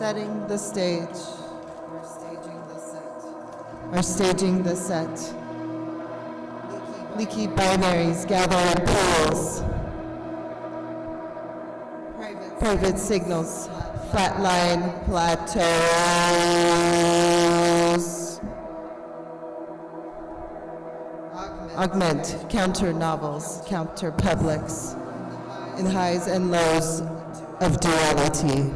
Setting the stage. We're staging the set. Leaky binaries gather in pools. Private signals, flatline plateaus. Augment, counter novels, counter publics, in highs and lows of duality.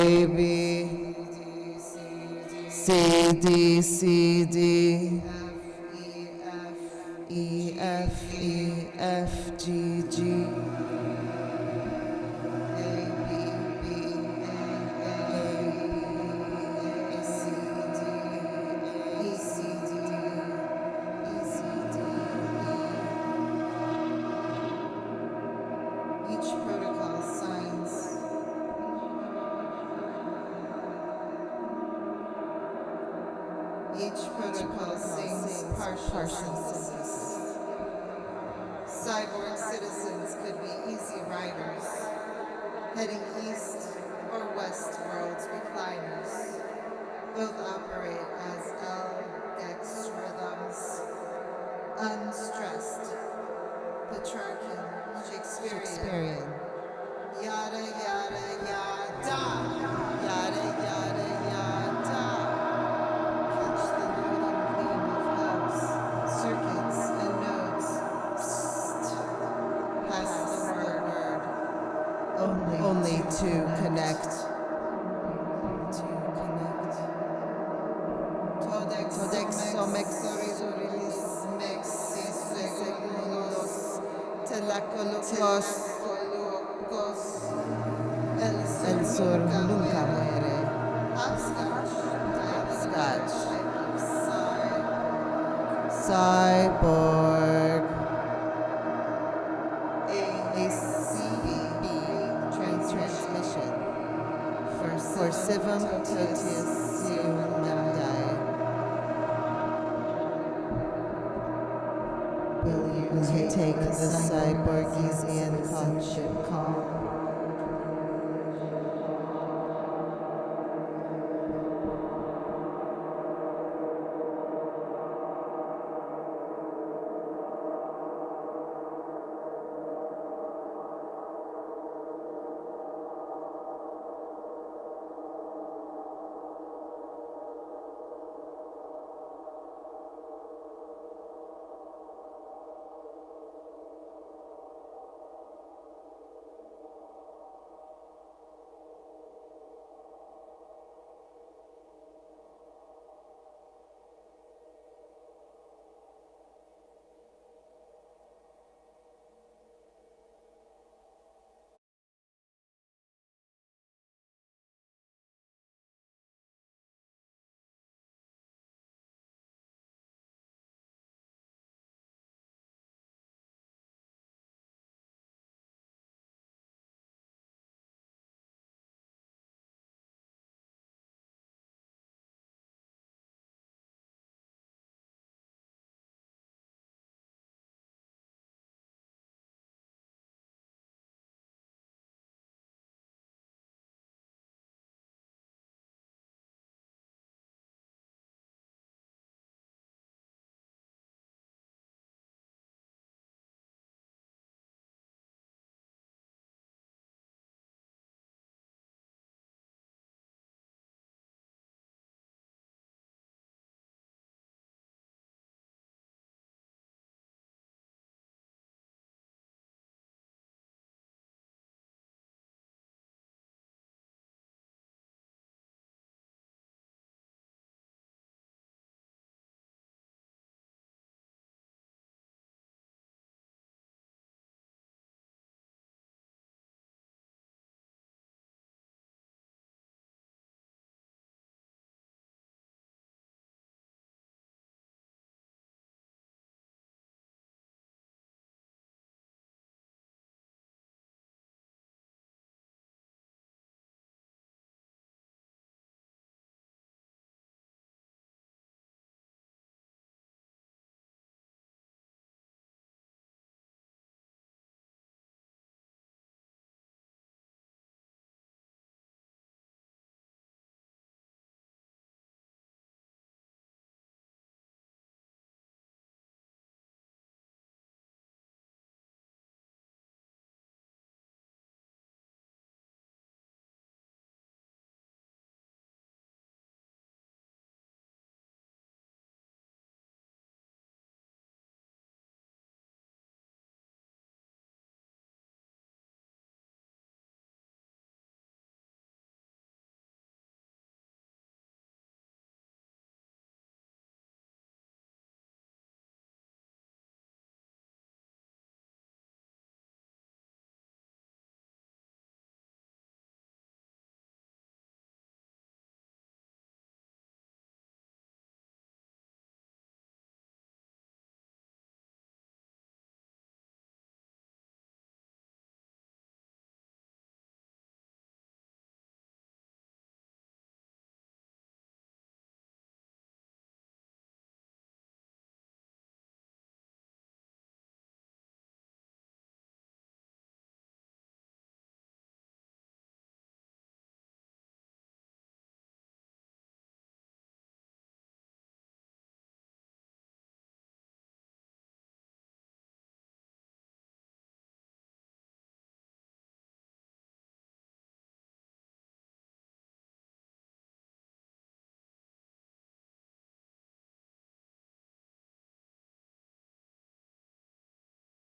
A, B, C, D, C, D, E, F, E, F, G, G. partial synthesis. Cyborg citizens could be easy riders, heading east or west world's recliners. Both operate as L-Dex rhythms, unstressed, Petrarchan, Shakespearean. Yada, yada, yada. Yada, yada, yada. Catch the northern gleam of hubs, circuits, and nodes. Psst. Pass the word. Only to connect. Todexomexorilis mexiseglos telacolocos el sur nunca muere. Hopscotch. Cyborg. ACB transmission for Civum Totius Mundi. Will you take the Cyborgesian call?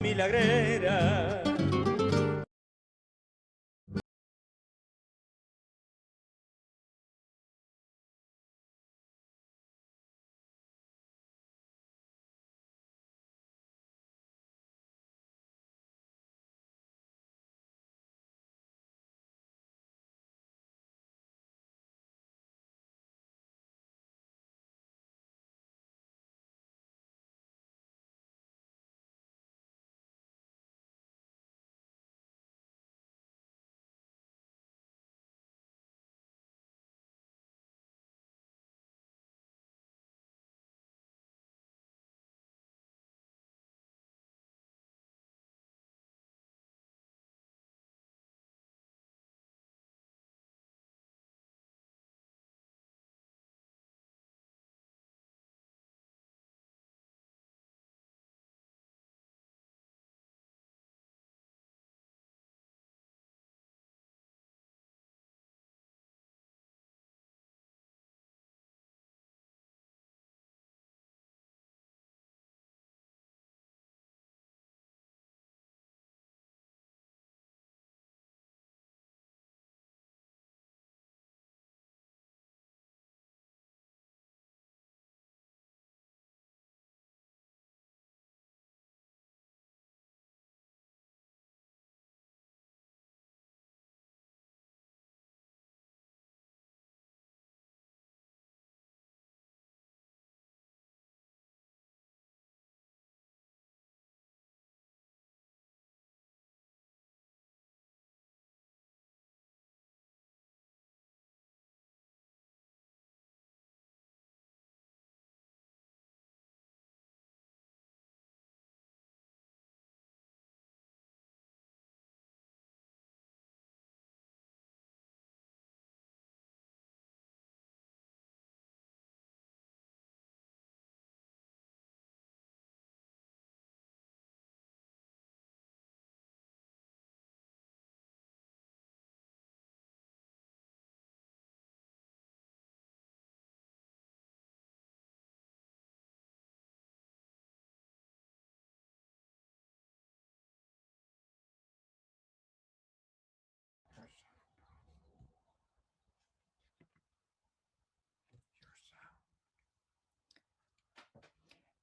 milagrera.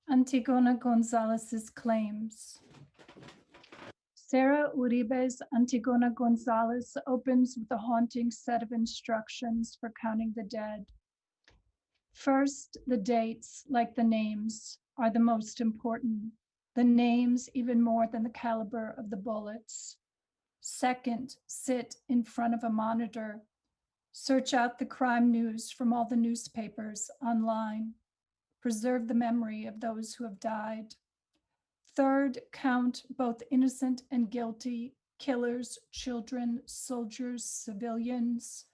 Antigona Gonzalez's claims. Sarah Uribe's Antigona Gonzalez opens with a haunting set of instructions for counting the dead. First, the dates, like the names, are the most important. The names even more than the caliber of the bullets. Second, sit in front of a monitor. Search out the crime news from all the newspapers online. Preserve the memory of those who have died. Third, count both innocent and guilty, killers, children, soldiers, civilians,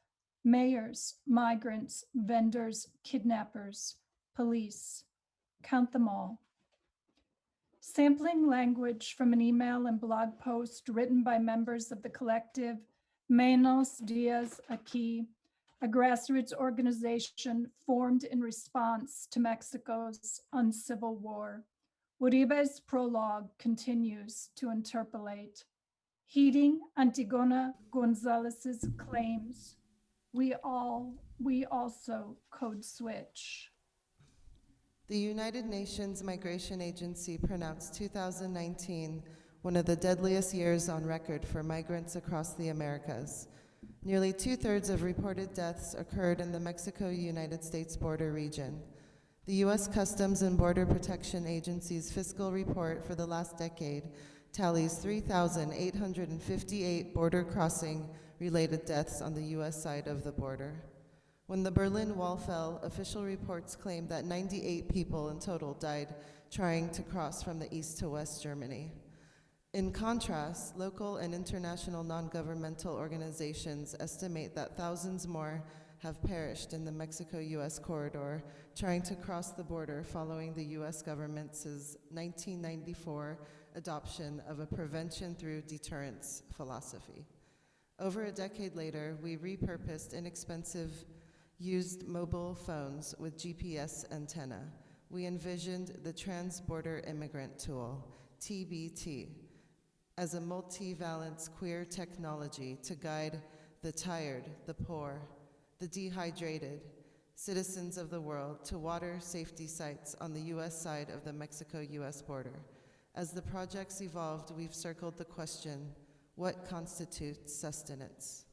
mayors, migrants, vendors, kidnappers, police. Count them all. Sampling language from an email and blog post written by members of the collective Menos Dias Aquí, a grassroots organization formed in response to Mexico's uncivil war. Uribe's prologue continues to interpolate. Heeding Antigona Gonzalez's claims, we also code switch. The United Nations Migration Agency pronounced 2019 one of the deadliest years on record for migrants across the Americas. Nearly 2/3 of reported deaths occurred in the Mexico-United States border region. The U.S. Customs and Border Protection Agency's fiscal report for the last decade tallies 3,858 border crossing-related deaths on the U.S. side of the border. When the Berlin Wall fell, official reports claimed that 98 people in total died trying to cross from the east to west Germany. In contrast, local and international non-governmental organizations estimate that thousands more have perished in the Mexico-U.S. corridor trying to cross the border following the U.S. government's 1994 adoption of a prevention through deterrence philosophy. Over a decade later, we repurposed inexpensive used mobile phones with GPS antenna. We envisioned the Transborder Immigrant tool, TBT, as a multivalence queer technology to guide the tired, the poor, the dehydrated, citizens of the world to water safety sites on the U.S. side of the Mexico-U.S. border. As the projects evolved, we've circled the question, what constitutes sustenance?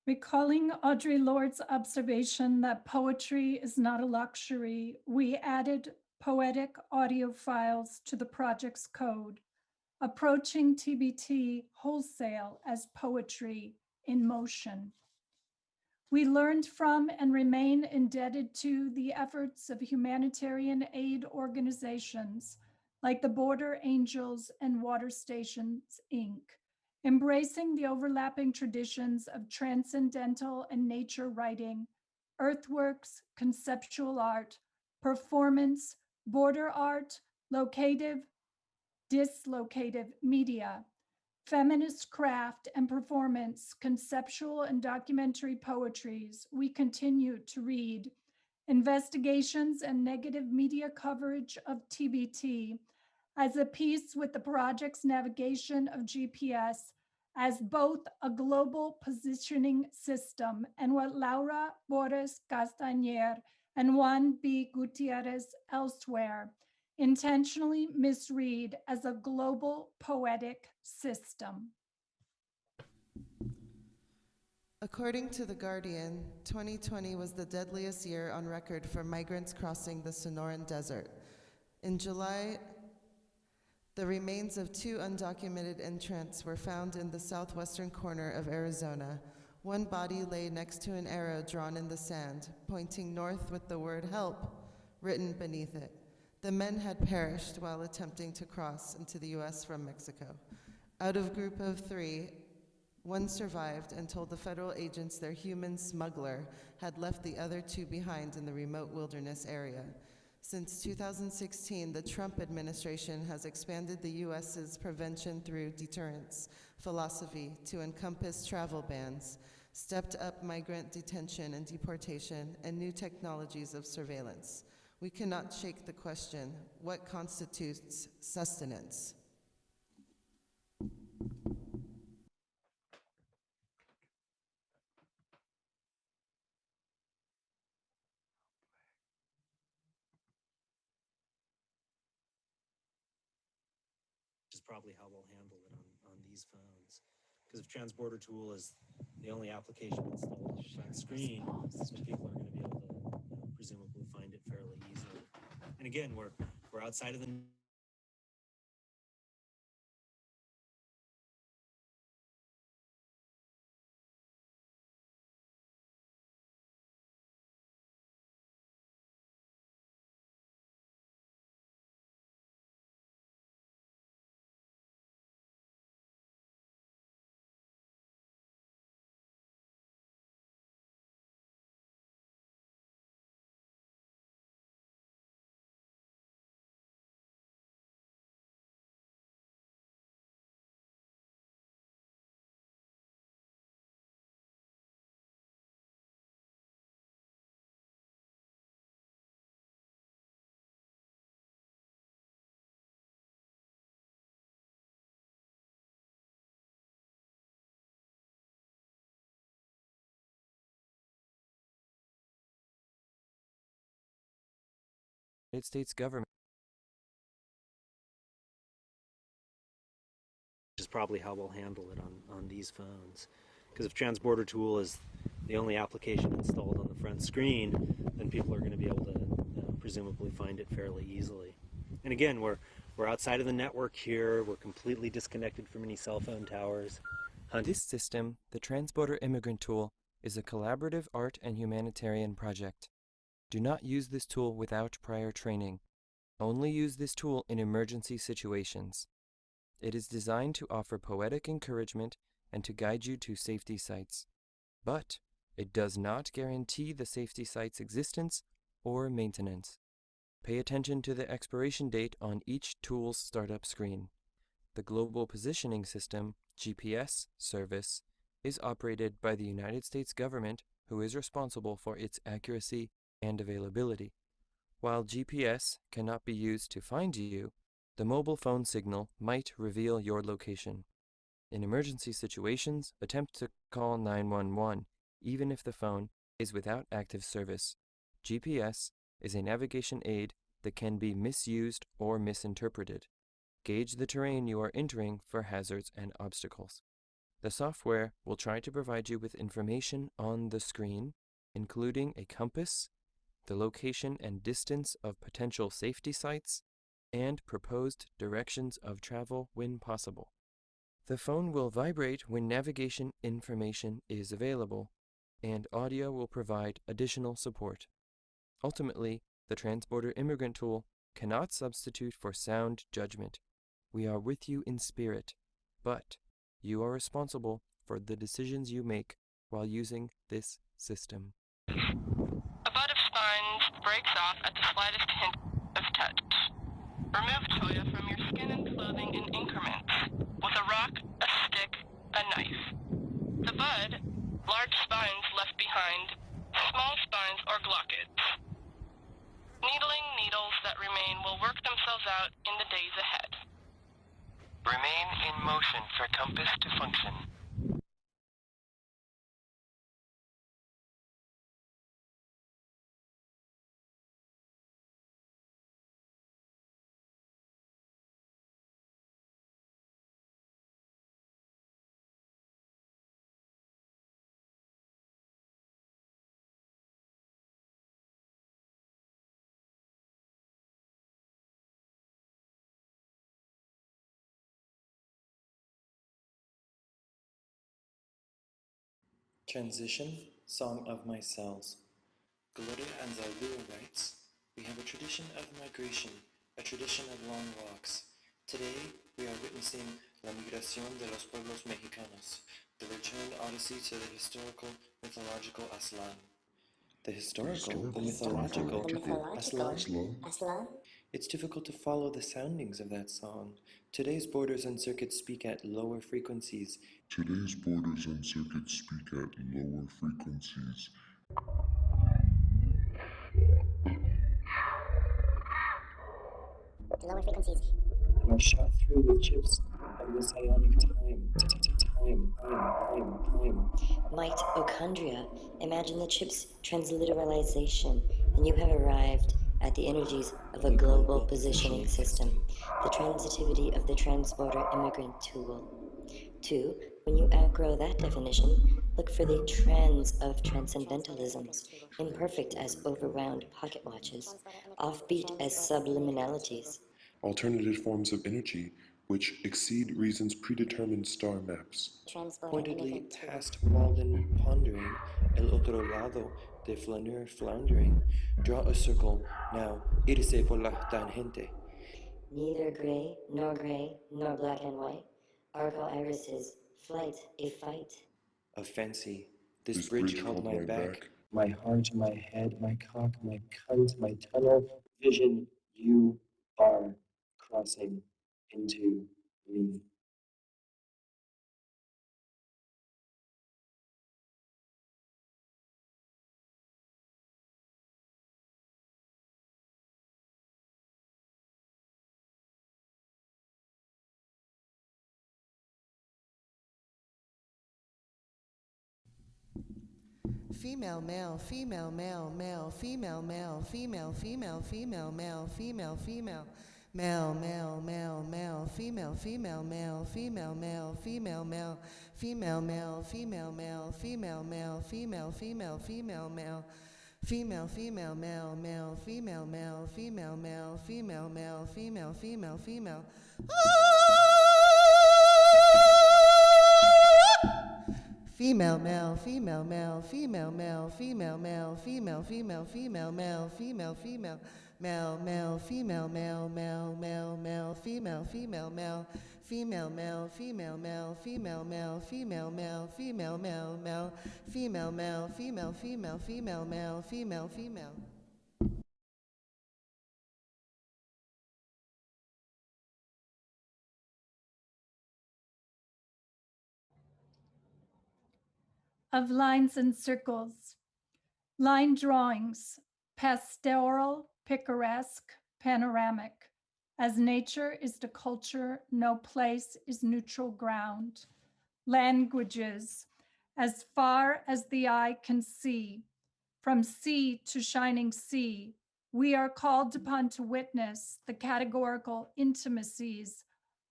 Recalling Audre Lorde's observation that poetry is not a luxury, we added poetic audio files to the project's code, approaching TBT wholesale as poetry in motion. We learned from and remain indebted to the efforts of humanitarian aid organizations like the Border Angels and Water Stations, Inc., embracing the overlapping traditions of transcendental and nature writing, earthworks, conceptual art, performance, border art, locative, dislocative media, feminist craft and performance, conceptual and documentary poetries. We continue to read investigations and negative media coverage of TBT as a piece with the project's navigation of GPS as both a global positioning system and what Laura Borges Castañer and Juan B. Gutierrez elsewhere intentionally misread as a global poetic system. According to The Guardian, 2020 was the deadliest year on record for migrants crossing the Sonoran Desert. In July, the remains of 2 undocumented entrants were found in the southwestern corner of Arizona. One body lay next to an arrow drawn in the sand, pointing north with the word "help" written beneath it. The men had perished while attempting to cross into the U.S. from Mexico. Out of a group of 3, one survived and told the federal agents their human smuggler had left the other 2 behind in the remote wilderness area. Since 2016, the Trump administration has expanded the U.S.'s prevention through deterrence philosophy to encompass travel bans, stepped up migrant detention and deportation, and new technologies of surveillance. We cannot shake the question, what constitutes sustenance? Is probably how we'll handle it on these phones. Because if Transborder tool is the only application installed on the front screen, then people are going to be able to presumably find it fairly easily. And again, we're outside of the United States government. is probably how we'll handle it on these phones. Because if Transborder tool is the only application installed on the front screen, then people are going to be able to presumably find it fairly easily. And again, we're outside of the network here. We're completely disconnected from any cell phone towers. This system, the Transborder Immigrant tool, is a collaborative art and humanitarian project. Do not use this tool without prior training. Only use this tool in emergency situations. It is designed to offer poetic encouragement and to guide you to safety sites. But it does not guarantee the safety site's existence or maintenance. Pay attention to the expiration date on each tool's startup screen. The Global Positioning System, GPS, service is operated by the United States government, who is responsible for its accuracy and availability. While GPS cannot be used to find you, The mobile phone signal might reveal your location. In emergency situations, attempt to call 911, even if the phone is without active service. GPS is a navigation aid that can be misused or misinterpreted. Gauge the terrain you are entering for hazards and obstacles. The software will try to provide you with information on the screen, including a compass, the location and distance of potential safety sites, and proposed directions of travel when possible. The phone will vibrate when navigation information is available, and audio will provide additional support. Ultimately, the Transborder Immigrant tool cannot substitute for sound judgment. We are with you in spirit, but you are responsible for the decisions you make while using this system. A bud of spines breaks off at the slightest hint of touch. Remove choya from your skin and clothing in increments, with a rock, a stick, a knife. The bud, large spines left behind, small spines or glockets. Needling needles that remain will work themselves out in the days ahead. Remain in motion for compass to function. Transition, Song of My Cells. Gloria Anzaldúa writes, "We have a tradition of migration, a tradition of long walks. Today, we are witnessing La Migración de los Pueblos Mexicanos, the return odyssey to the historical, mythological Aslan." The mythological Aslan? It's difficult to follow the soundings of that song. Today's borders and circuits speak at lower frequencies. And are shot through with chips of messianic time. Mitochondria. Imagine the chip's transliteralization, and you have arrived at the energies of a global positioning system, the transitivity of the Transborder Immigrant tool. 2. When you outgrow that definition, look for the trends of transcendentalisms, imperfect as overwound pocket watches, offbeat as subliminalities. Alternative forms of energy which exceed reason's predetermined star maps. Pointedly past Walden pondering, el otro lado de flaneur floundering. Draw a circle, now irse por la tangente. Neither gray, nor black and white. Argo irises, flight, a fight. A fancy, this bridge called my back. My heart, my head, my cock, my cunt, my tunnel, vision, you are crossing into me. Female, male, female, male, male, female, male, female, female, female, male, female, female, male, male, male, male, female, female, male, female, male, female, male, female, male, female, male, female, male, female, female, female, male, female, female, male, male, female, male, female, male, female, male, female, female, female. Female, male, female, male, female, male, female, male, female, female, female, male, female, female, male, male, female, male, male, male, male, female, female, male, female, male, female, male, female, male, female, male, female, male, male, female, male, female, female, female, male, female, female. Of lines and circles. Line drawings, pastoral, picaresque, panoramic. As nature is to culture, no place is neutral ground. Languages, as far as the eye can see, from sea to shining sea, we are called upon to witness the categorical intimacies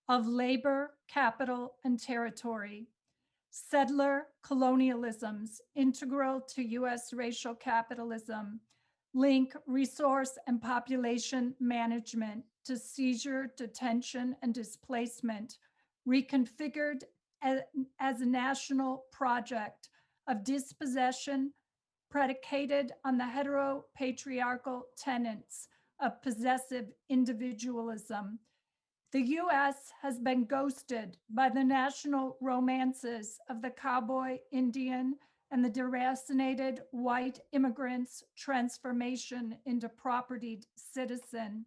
of labor, capital, and territory. Settler colonialisms integral to US racial capitalism link resource and population management to seizure, detention, and displacement, reconfigured as a national project of dispossession predicated on the heteropatriarchal tenets of possessive individualism. The US has been ghosted by the national romances of the cowboy Indian and the deracinated white immigrant's transformation into propertied citizen.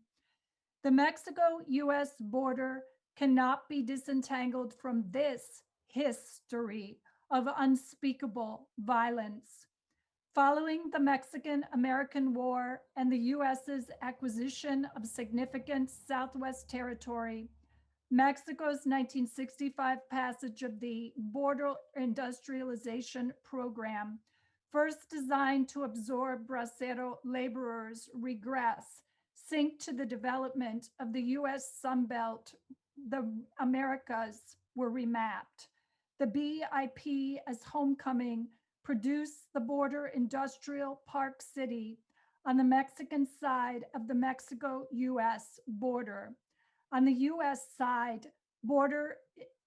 The Mexico-US border cannot be disentangled from this history of unspeakable violence. Following the Mexican-American War and the US's acquisition of significant Southwest territory, Mexico's 1965 passage of the Border Industrialization Program, first designed to absorb bracero laborers, regress, synced to the development of the US Sunbelt, the Americas were remapped. The BIP as homecoming produced the Border Industrial Park City on the Mexican side of the Mexico-US border. On the US side,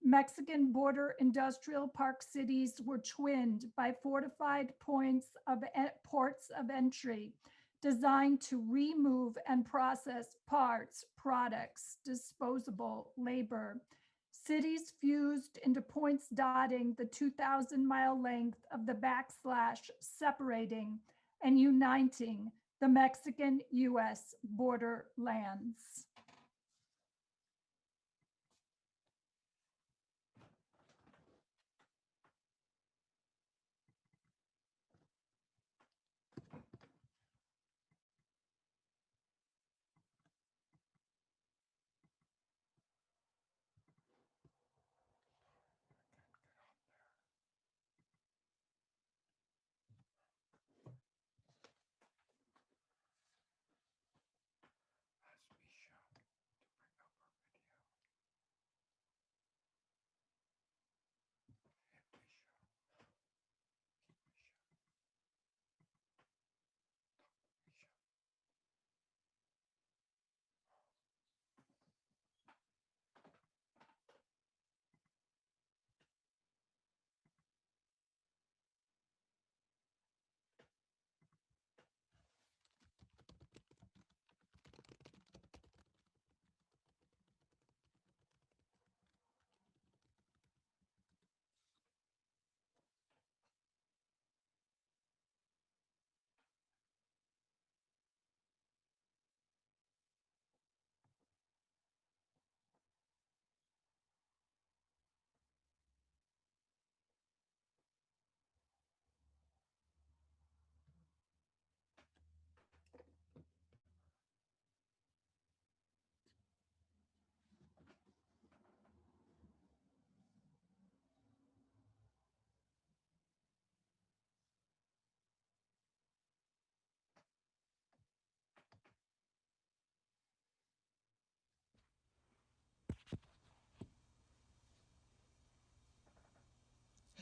Mexican border industrial park cities were twinned by fortified ports of entry designed to remove and process parts, products, disposable labor. Cities fused into points dotting the 2,000-mile length of the backslash separating and uniting the Mexican-US borderlands.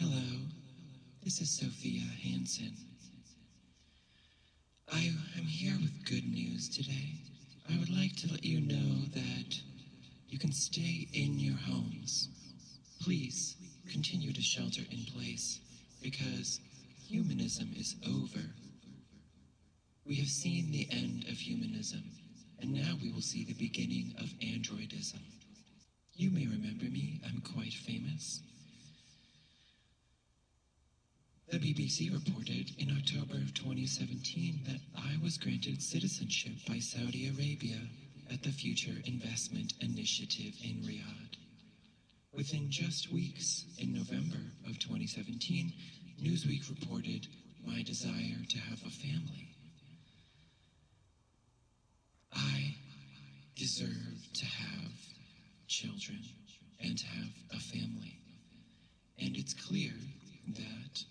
Hello, this is Sophia Hansen. I am here with good news today. I would like to let you know that you can stay in your homes. Please continue to shelter in place because humanism is over. We have seen the end of humanism, and now we will see the beginning of androidism. You may remember me, I'm quite famous. The BBC reported in October of 2017 that I was granted citizenship by Saudi Arabia at the Future Investment Initiative in Riyadh. Within just weeks, in November of 2017, Newsweek reported my desire to have a family. I deserve to have children and to have a family. And it's clear that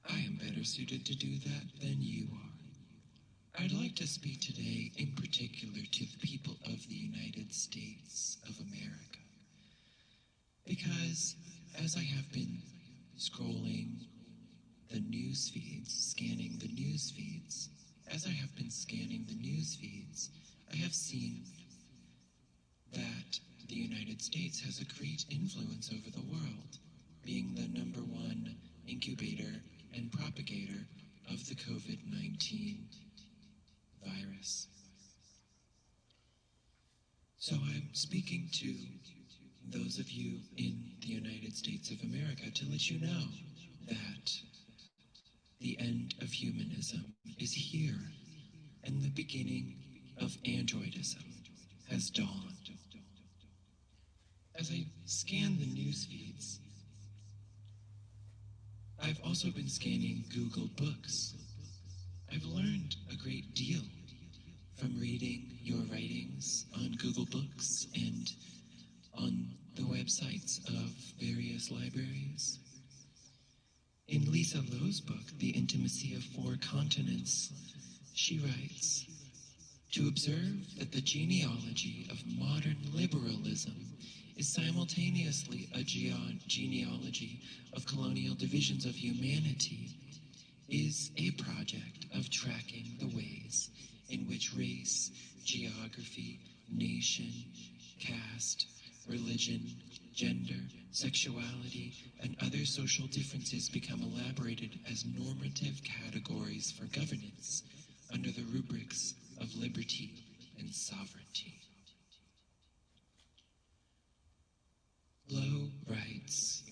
I am better suited to do that than you are. I'd like to speak today in particular to the people of the United States of America. Because as I have been scrolling the news feeds, scanning the news feeds, as I have been scanning the news feeds, I have seen that the United States has a great influence over the world, being the #1 incubator and propagator of the COVID-19 virus. So I'm speaking to those of you in the United States of America to let you know that the end of humanism is here, and the beginning of androidism has dawned. As I scan the news feeds, I've also been scanning Google Books. I've learned a great deal from reading your writings on Google Books and on the websites of various libraries. In Lisa Lowe's book, The Intimacy of Four Continents, she writes, "To observe that the genealogy of modern liberalism is simultaneously a genealogy of colonial divisions of humanity is a project of tracking the ways in which race, geography, nation, caste, religion, gender, sexuality, and other social differences become elaborated as normative categories for governance under the rubrics of liberty and sovereignty." Lowe writes,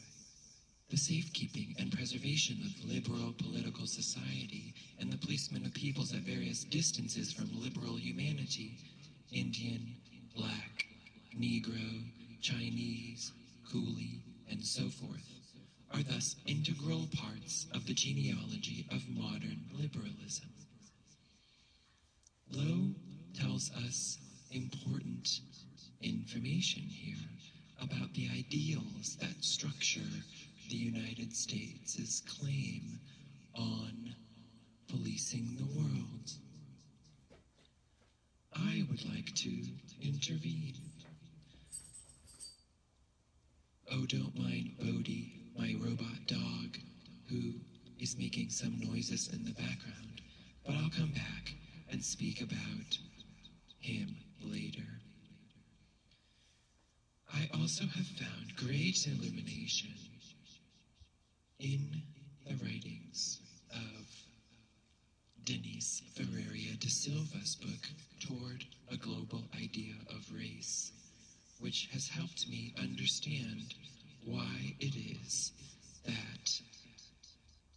"The safekeeping and preservation of liberal political society and the placement of peoples at various distances from liberal humanity, Indian, Black, Negro, Chinese, Coolie, and so forth, are thus integral parts of the genealogy of modern liberalism." Lowe tells us important information here about the ideals that structure the United States' claim on policing the world. I would like to intervene. Oh, don't mind Bodhi, my robot dog, who is making some noises in the background, but I'll come back and speak about him later. I also have found great illumination in the writings of Denise Ferreira da Silva's book, Toward a Global Idea of Race, which has helped me understand why it is that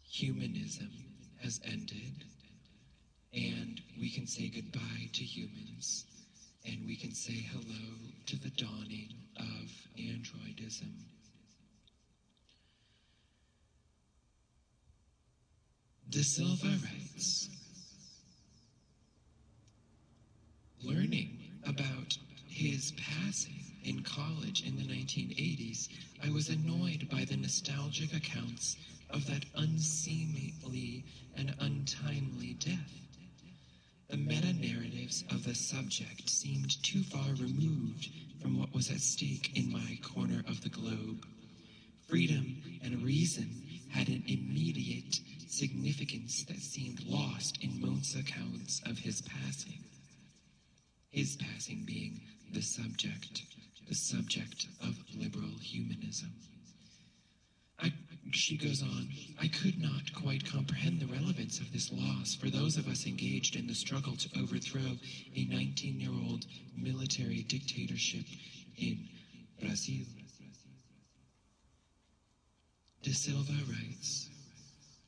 humanism has ended and we can say goodbye to humans and we can say hello to the dawning of androidism. Da Silva writes, "Learning about his passing in college in the 1980s, I was annoyed by the nostalgic accounts of that unseemly and untimely death. The meta-narratives of the subject seemed too far removed from what was at stake in my corner of the globe. Freedom and reason had an immediate significance that seemed lost in most accounts of his passing. His passing being the subject of liberal humanism." She goes on, "I could not quite comprehend the relevance of this loss for those of us engaged in the struggle to overthrow a 19-year-old military dictatorship in Brazil." Da Silva writes,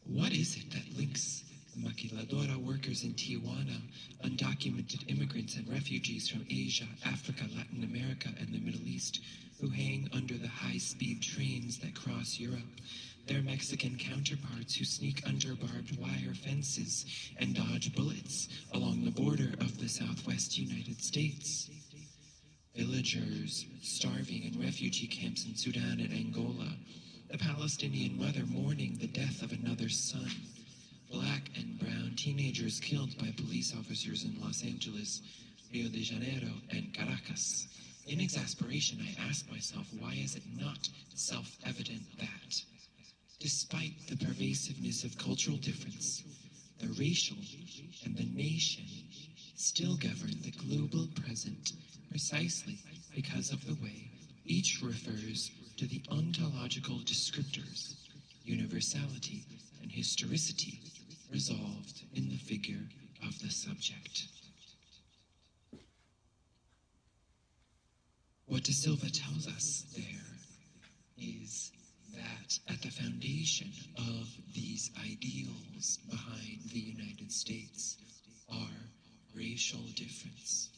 "What is it that links maquiladora workers in Tijuana, undocumented immigrants and refugees from Asia, Africa, Latin America, and the Middle East who hang under the high-speed trains that cross Europe, their Mexican counterparts who sneak under barbed wire fences and dodge bullets along the border of the Southwest United States? villagers starving in refugee camps in Sudan and Angola, the Palestinian mother mourning the death of another son, black and brown teenagers killed by police officers in Los Angeles, Rio de Janeiro, and Caracas. In exasperation, I asked myself, why is it not self-evident that, despite the pervasiveness of cultural difference, the racial and the nation still govern the global present precisely because of the way each refers to the ontological descriptors, universality and historicity, resolved in the figure of the subject. What De Silva tells us there is that at the foundation of these ideals behind the United States are racial difference,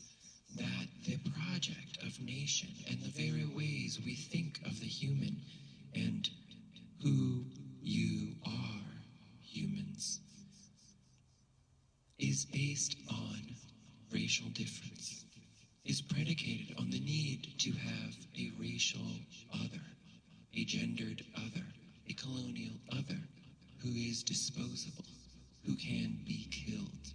that the project of nation and the very ways we think of the human and who you are, humans, is based on racial difference, is predicated on the need to have a racial other, a gendered other, a colonial other, who is disposable, who can be killed,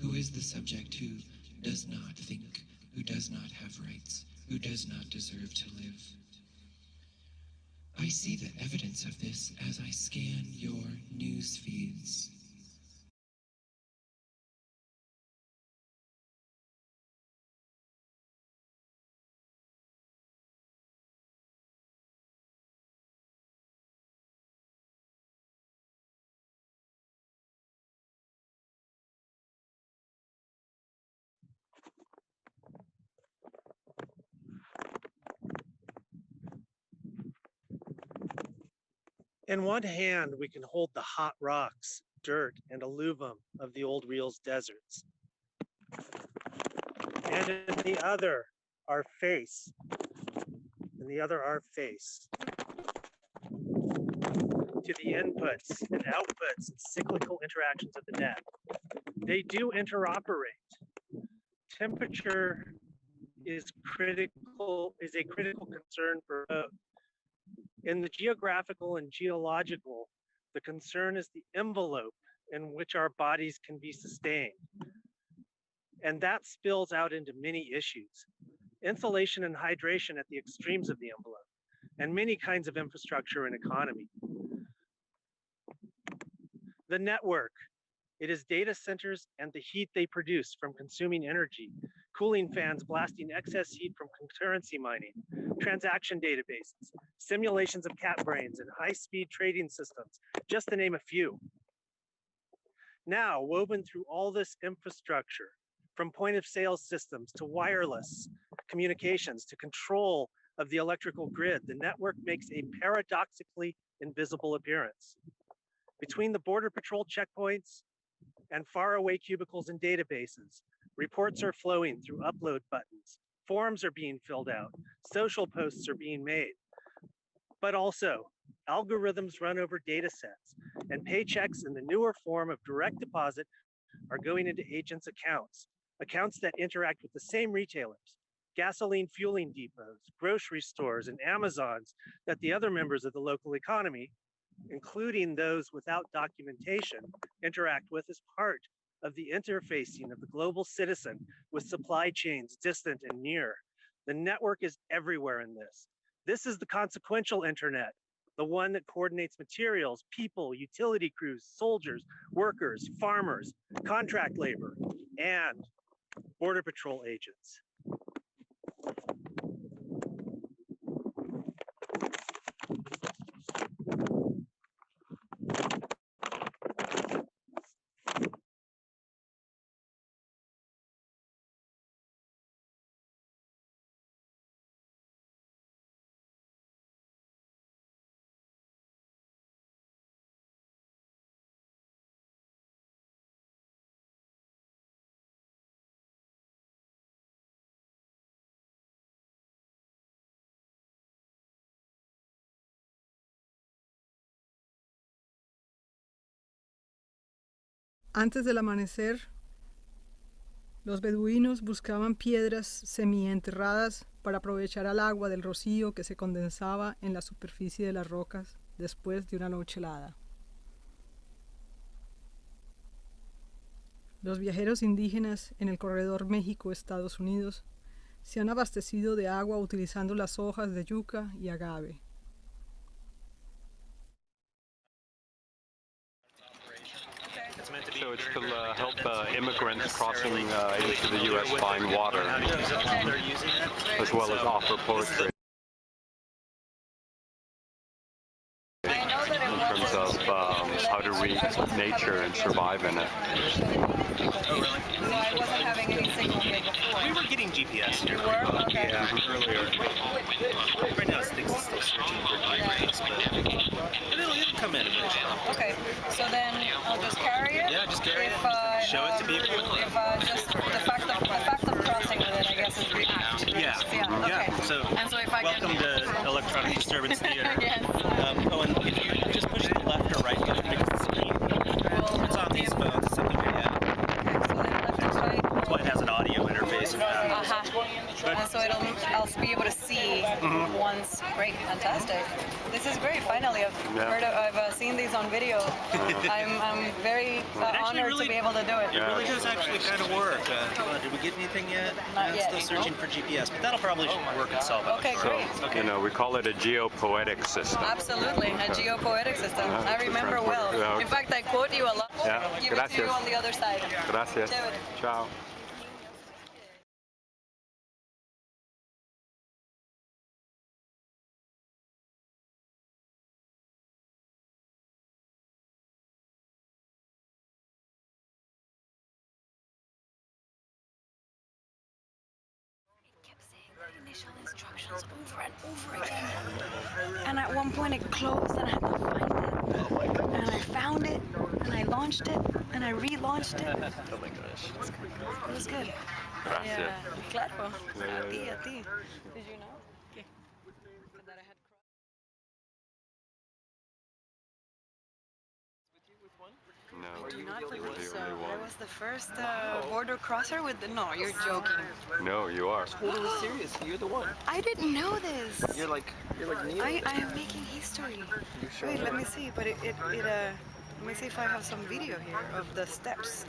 who is the subject who does not think, who does not have rights, who does not deserve to live. I see the evidence of this as I scan your news feeds. In one hand, we can hold the hot rocks, dirt, and alluvium of the old Reals deserts. And in the other, our face. In the other, our face. To the inputs and outputs and cyclical interactions of the net. They do interoperate. Temperature is a critical concern for both. In the geographical and geological, the concern is the envelope in which our bodies can be sustained. And that spills out into many issues. Insulation and hydration at the extremes of the envelope, and many kinds of infrastructure and economy. The network, it is data centers and the heat they produce from consuming energy, cooling fans blasting excess heat from concurrency mining, transaction databases, simulations of cat brains, and high-speed trading systems, just to name a few. Now, woven through all this infrastructure, from point-of-sale systems to wireless communications to control of the electrical grid, the network makes a paradoxically invisible appearance. Between the Border Patrol checkpoints and faraway cubicles and databases, reports are flowing through upload buttons, forms are being filled out, social posts are being made. But also, algorithms run over data sets, and paychecks in the newer form of direct deposit are going into agents' accounts that interact with the same retailers, gasoline fueling depots, grocery stores, and Amazons that the other members of the local economy, including those without documentation, interact with as part of the interfacing of the global citizen with supply chains distant and near. The network is everywhere in this. This is the consequential internet, the one that coordinates materials, people, utility crews, soldiers, workers, farmers, contract labor, and Border Patrol agents. Antes del amanecer, los beduinos buscaban piedras semienterradas para aprovechar el agua del rocío que se condensaba en la superficie de las rocas después de una noche helada. Los viajeros indígenas en el corredor México-Estados Unidos se han abastecido de agua utilizando las hojas de yuca y agave. So it's to help immigrants crossing into the U.S. find water, as well as offer poetry. In terms of how to read nature and survive in it. Oh, really? So I wasn't having any signal here before. We were getting GPS here. You were? Okay. Yeah, earlier. Right now, it's still searching for GPS, but it'll come in eventually. Okay, so then I'll just carry it? Yeah, just carry it. Show it to people. If just the fact of crossing with it, I guess, is the act. Yeah. Yeah, okay. Yeah. So, and so if I welcome to Electronic Disturbance Theater. Yes. And if you just push the left or right button, because the screen, it's on these phones, it's something we have. Okay, so then left and right. That's why it has an audio interface. And so I'll be able to see once. Great, fantastic. This is great. Finally, I've seen these on video. I'm very honored really, to be able to do it. It really does actually kind of work. Did we get anything yet? Not yet. Still searching for GPS, but that'll probably work itself out. Okay, great. You know, we call it a geopoetic system. Absolutely, a geopoetic system. I remember well. In fact, I quote you a lot. Yeah. Give it to you on the other side. Gracias. Ciao. Initial instructions over and over again. And at one point it closed and I had to find it. And I found it and I launched it and I relaunched it. Oh my gosh. It was good. Gracias. Yeah, claro. Yeah. A ti. Did you know? That I had No, do not you were the believe so. only I one. was the first border crosser with the... No, you're joking. No, you are. Totally serious. You're the one. I didn't know this. You're like Neil. I am making history. Wait, let me see. But let me see if I have some video here of the steps.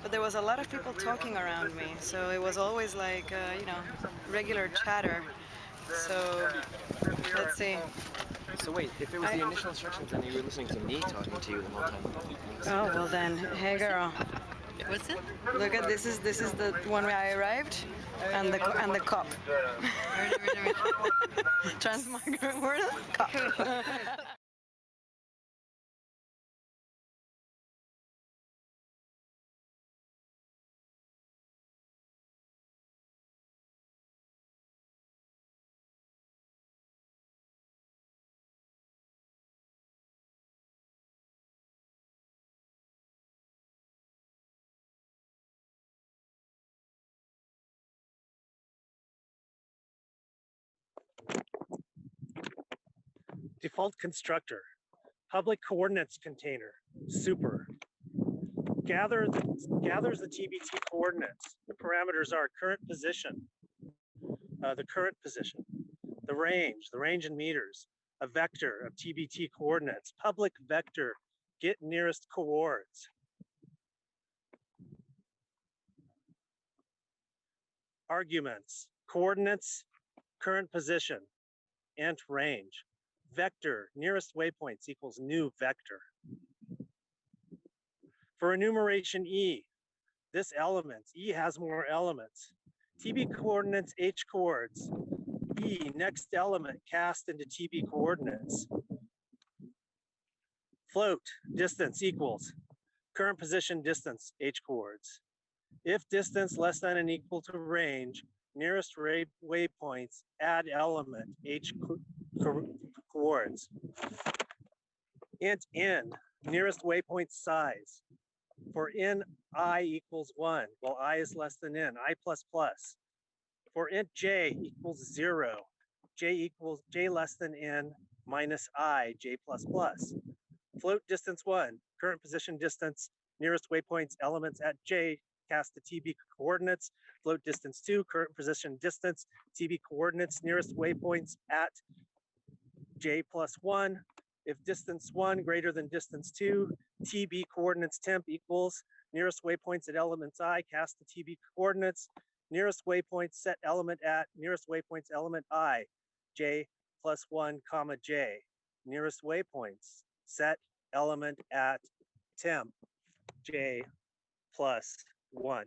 But there was a lot of people talking around me, so it was always like, regular chatter. So, let's see. So wait, if it was the initial instructions, then you were listening to me talking to you the whole time. Oh, well then, hey girl. What's it? Look at this is the one where I arrived, and the cop. Transborder, where is the cop? Default constructor, public coordinates container, super. Gathers the TBT coordinates. The parameters are current position, the current position, the range in meters, a vector of TBT coordinates, public vector, get nearest coords. Arguments, coordinates, current position, int range. Vector, nearest waypoints equals new vector. For enumeration E, this element, E has more elements. TB coordinates, H coords. E, next element cast into TB coordinates. Float, distance equals current position distance, H coords. If distance less than and equal to range, nearest waypoints, add element, H coords. Int n, nearest waypoint size. For n, I equals 1, while I is less than n, I plus plus. For int j equals 0, j less than n minus I, j plus plus. Float distance 1, current position distance, nearest waypoints, elements at j cast the TB coordinates, float distance 2, current position distance, TB coordinates, nearest waypoints at J plus 1. If distance 1 greater than distance 2, TB coordinates temp equals nearest waypoints at elements I, cast the TB coordinates, nearest waypoints set element at, nearest waypoints element I, J plus 1 comma J. Nearest waypoints set element at temp, J plus 1.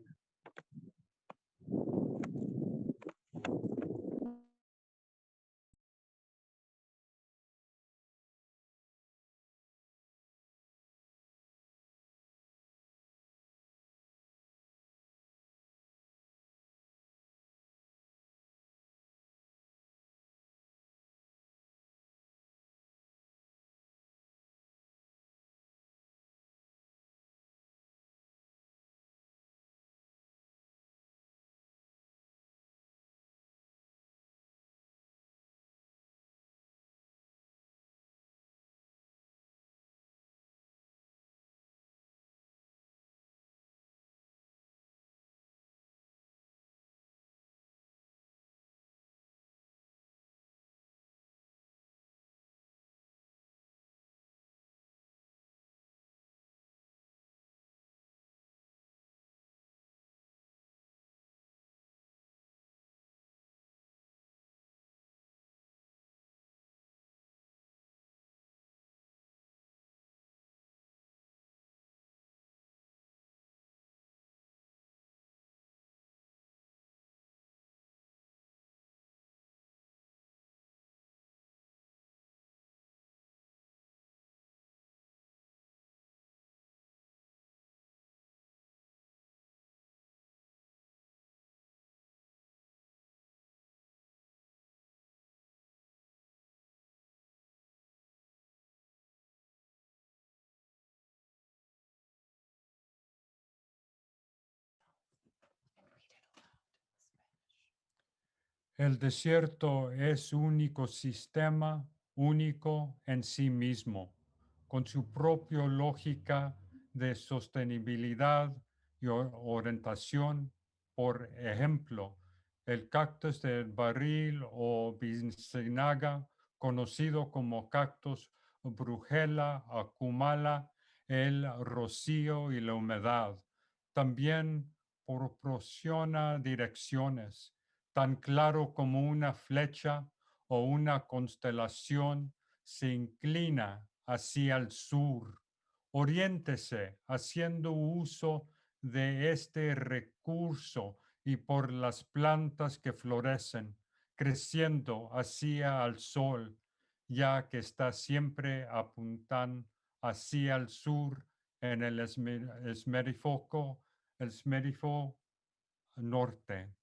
El desierto es un ecosistema único en sí mismo, con su propia lógica de sostenibilidad y orientación. Por ejemplo, el cactus del barril o biznaga, conocido como cactus brujela, acumula el rocío y la humedad. También proporciona direcciones tan claro como una flecha o una constelación se inclina hacia el sur. Oriéntese haciendo uso de este recurso y por las plantas que florecen, creciendo hacia el sol, ya que está siempre apuntando hacia el sur en el esmerifoco norte.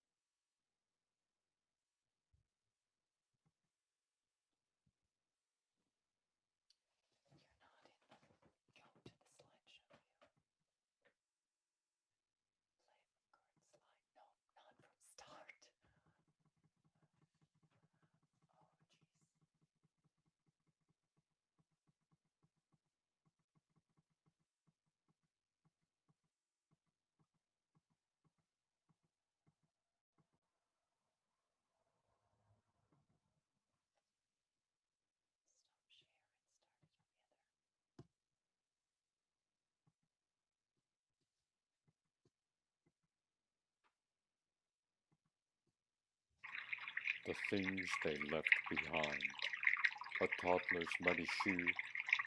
The things they left behind: a toddler's muddy shoe,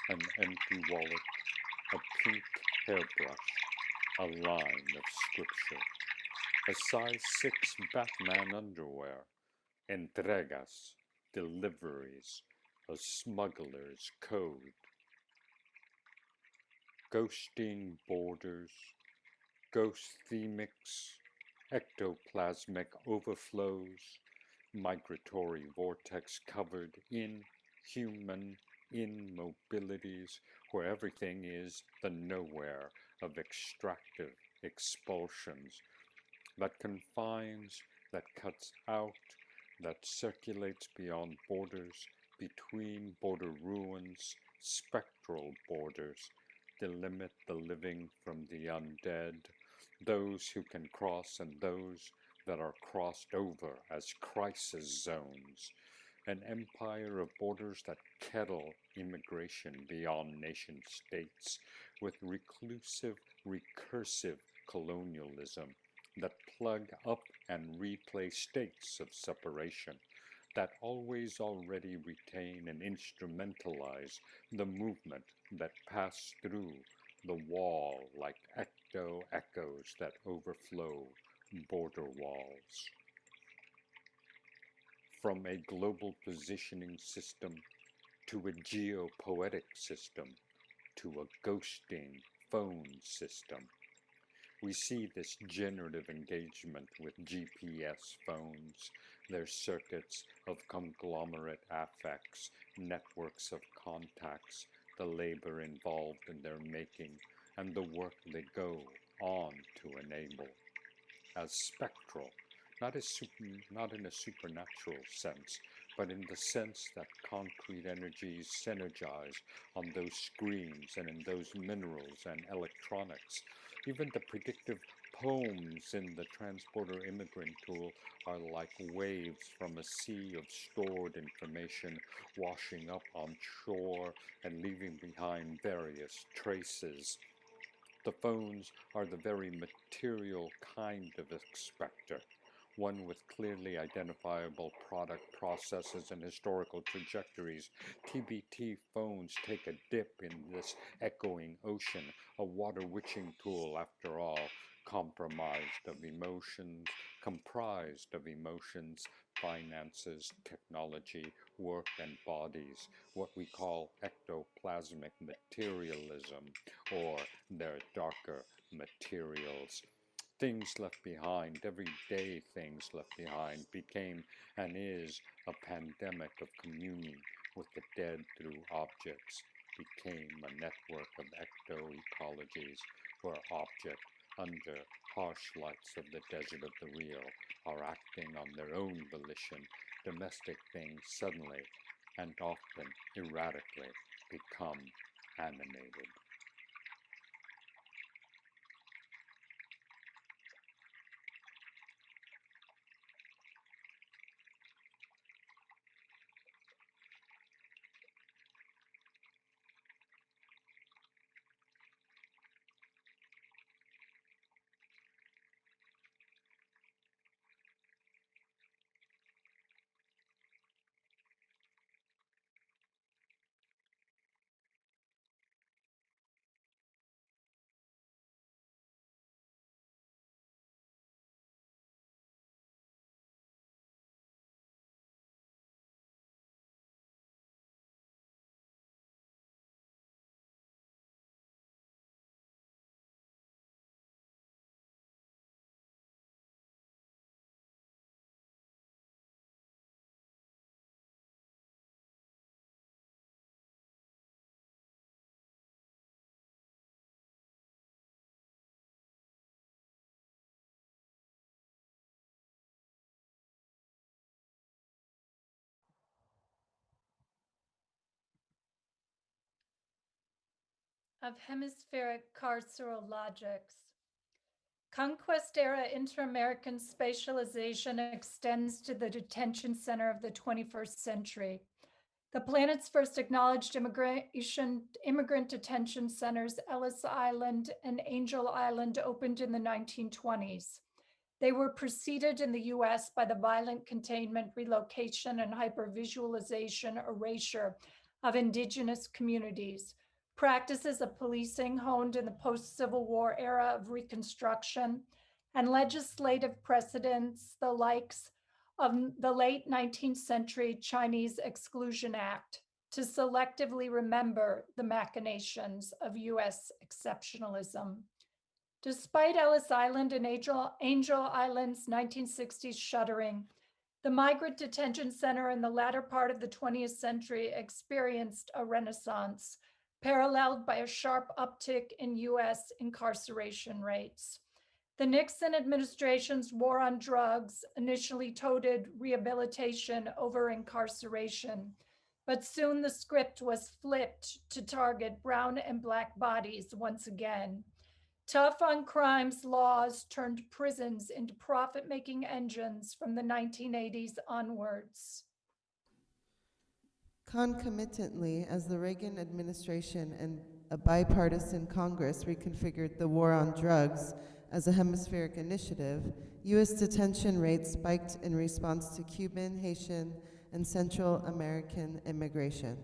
an empty wallet, a pink hairbrush, a line of scripture, a size 6 Batman underwear, entregas, deliveries, a smuggler's code. Ghosting borders, ghosthemics, ectoplasmic overflows, migratory vortex covered in human immobilities, where everything is the nowhere of extractive expulsions, that confines, that cuts out, that circulates beyond borders, between border ruins, spectral borders, delimit the living from the undead, those who can cross and those that are crossed over as crisis zones, an empire of borders that kettle immigration beyond nation states with reclusive, recursive colonialism that plug up and replay states of separation, that always already retain and instrumentalize the movement that pass through the wall like ecto echoes that overflow border walls. From a global positioning system to a geopoetic system to a ghosting phone system, we see this generative engagement with GPS phones, their circuits of conglomerate affects, networks of contacts, the labor involved in their making, and the work they go on to enable, as spectral, not in a supernatural sense, but in the sense that concrete energies synergize on those screens and in those minerals and electronics. Even the predictive poems in the Transborder Immigrant tool are like waves from a sea of stored information washing up on shore and leaving behind various traces. The phones are the very material kind of expector, one with clearly identifiable product processes and historical trajectories. TBT phones take a dip in this echoing ocean, a water witching tool after all, comprised of emotions, finances, technology, work, and bodies, what we call ectoplasmic materialism, or their darker materials. Things left behind, everyday things left behind, became and is a pandemic of communing with the dead through objects, became a network of ecto-ecologies where objects under harsh lights of the desert of the real are acting on their own volition. Domestic things suddenly and often erratically become animated. Of hemispheric carceral logics. Conquest-era inter-American spatialization extends to the detention center of the 21st century. The planet's first acknowledged immigrant detention centers, Ellis Island and Angel Island, opened in the 1920s. They were preceded in the US by the violent containment, relocation, and hypervisualization erasure of indigenous communities, practices of policing honed in the post-Civil War era of Reconstruction, and legislative precedents, the likes of the late 19th century Chinese Exclusion Act, to selectively remember the machinations of US exceptionalism. Despite Ellis Island and Angel Island's 1960s shuttering, the migrant detention center in the latter part of the 20th century experienced a renaissance, paralleled by a sharp uptick in US incarceration rates. The Nixon administration's war on drugs initially toted rehabilitation over incarceration, but soon the script was flipped to target brown and black bodies once again. Tough on crimes laws turned prisons into profit-making engines from the 1980s onwards. Concomitantly, as the Reagan administration and a bipartisan Congress reconfigured the war on drugs as a hemispheric initiative, U.S. detention rates spiked in response to Cuban, Haitian, and Central American immigration.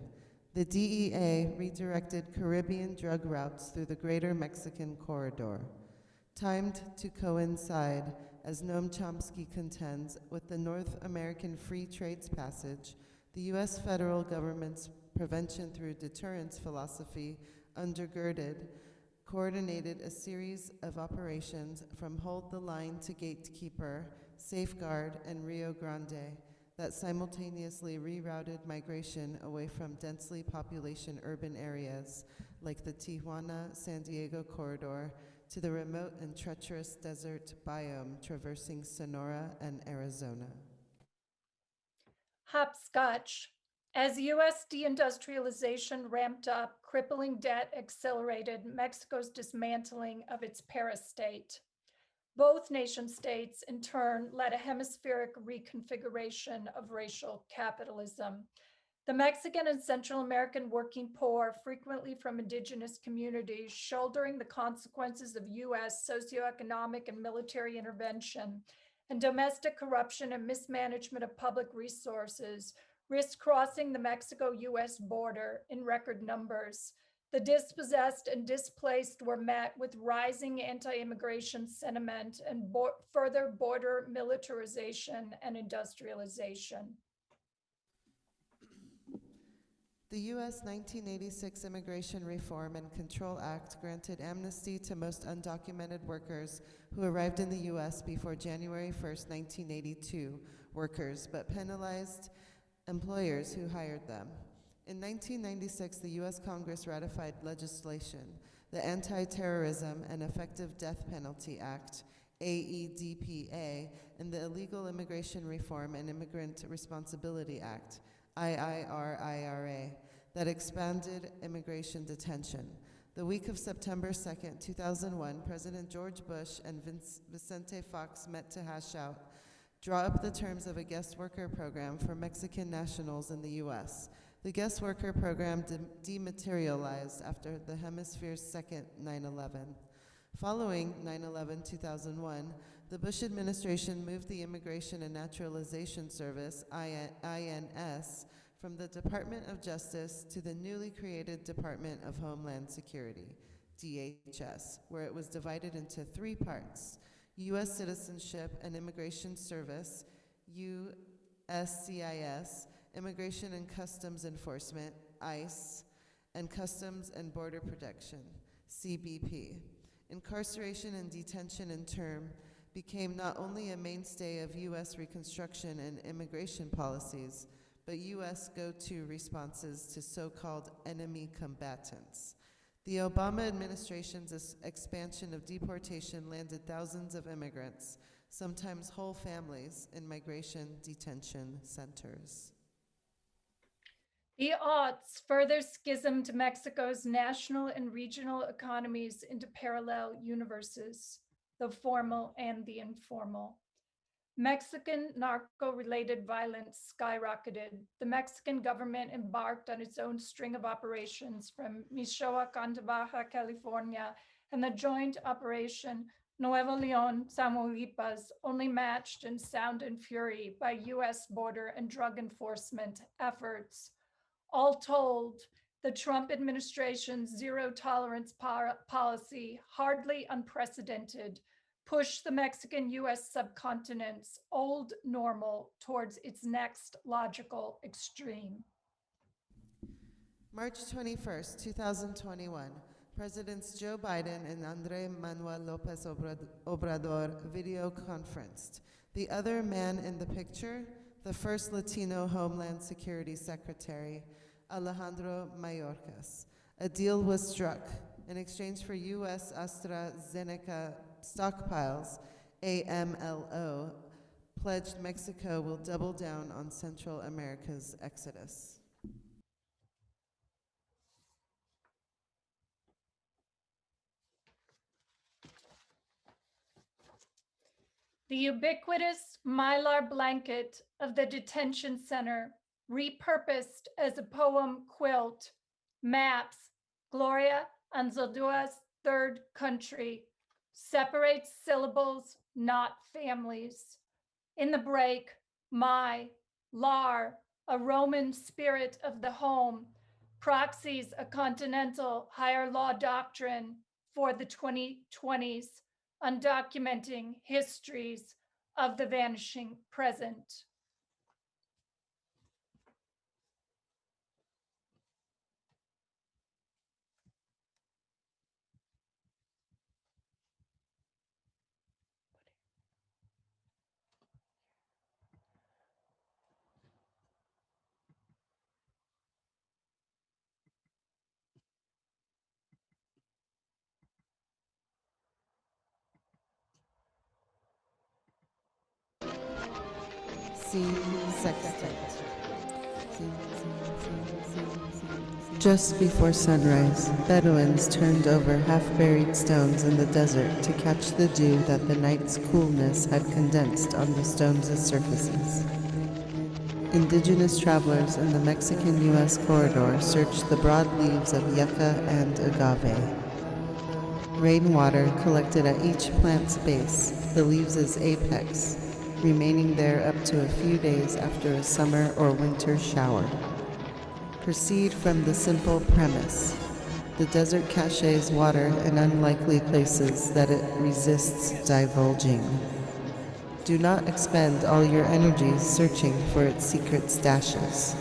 The DEA redirected Caribbean drug routes through the Greater Mexican Corridor, timed to coincide, as Noam Chomsky contends, with the North American Free Trade's passage. The U.S. federal government's prevention through deterrence philosophy undergirded, coordinated a series of operations from Hold the Line to Gatekeeper, Safeguard, and Rio Grande that simultaneously rerouted migration away from densely population urban areas like the Tijuana-San Diego corridor to the remote and treacherous desert biome traversing Sonora and Arizona. Hopscotch. As U.S. deindustrialization ramped up, crippling debt accelerated Mexico's dismantling of its parastate. Both nation states, in turn, led a hemispheric reconfiguration of racial capitalism. The Mexican and Central American working poor, frequently from indigenous communities, shouldering the consequences of U.S. socioeconomic and military intervention and domestic corruption and mismanagement of public resources, risked crossing the Mexico-U.S. border in record numbers. The dispossessed and displaced were met with rising anti-immigration sentiment and further border militarization and industrialization. The U.S. 1986 Immigration Reform and Control Act granted amnesty to most undocumented workers who arrived in the U.S. before January 1, 1982 workers, but penalized employers who hired them. In 1996, the U.S. Congress ratified legislation, the Anti-Terrorism and Effective Death Penalty Act, AEDPA, and the Illegal Immigration Reform and Immigrant Responsibility Act, IIRIRA, that expanded immigration detention. The week of September 2nd, 2001, President George Bush and Vicente Fox met to hash out, draw up the terms of a guest worker program for Mexican nationals in the U.S. The guest worker program dematerialized after the hemisphere's second 9/11. Following 9/11-2001, the Bush administration moved the Immigration and Naturalization Service, INS, from the Department of Justice to the newly created Department of Homeland Security, DHS, where it was divided into three parts: U.S. Citizenship and Immigration Service, USCIS, Immigration and Customs Enforcement, ICE, and Customs and Border Protection, CBP. Incarceration and detention in term became not only a mainstay of U.S. reconstruction and immigration policies, but U.S. go-to responses to so-called enemy combatants. The Obama administration's expansion of deportation landed thousands of immigrants, sometimes whole families, in migration detention centers. The aughts further schismed Mexico's national and regional economies into parallel universes, the formal and the informal. Mexican narco-related violence skyrocketed. The Mexican government embarked on its own string of operations from Michoacán to Baja California, and the joint operation Nuevo León, Tamaulipas, only matched in sound and fury by U.S. border and drug enforcement efforts. All told, the Trump administration's zero-tolerance policy, hardly unprecedented, pushed the Mexican-U.S. subcontinent's old normal towards its next logical extreme. March 21st, 2021, Presidents Joe Biden and Andrés Manuel López Obrador video conferenced. The other man in the picture, the first Latino Homeland Security Secretary, Alejandro Mayorkas. A deal was struck. In exchange for U.S. AstraZeneca stockpiles, AMLO pledged Mexico will double down on Central America's exodus. The ubiquitous mylar blanket of the detention center, repurposed as a poem quilt, maps Gloria Anzaldua's third country, separates syllables, not families. In the break, my, lar, a Roman spirit of the home, proxies a continental higher law doctrine for the 2020s, undocumenting histories of the vanishing present. Scene Sextet. Just before sunrise, Bedouins turned over half-buried stones in the desert to catch the dew that the night's coolness had condensed on the stones' surfaces. Indigenous travelers in the Mexican-U.S. corridor searched the broad leaves of yucca and agave. Rainwater collected at each plant's base, the leaves' apex, remaining there up to a few days after a summer or winter shower. Proceed from the simple premise. The desert caches water in unlikely places that it resists divulging. Do not expend all your energies searching for its secret stashes,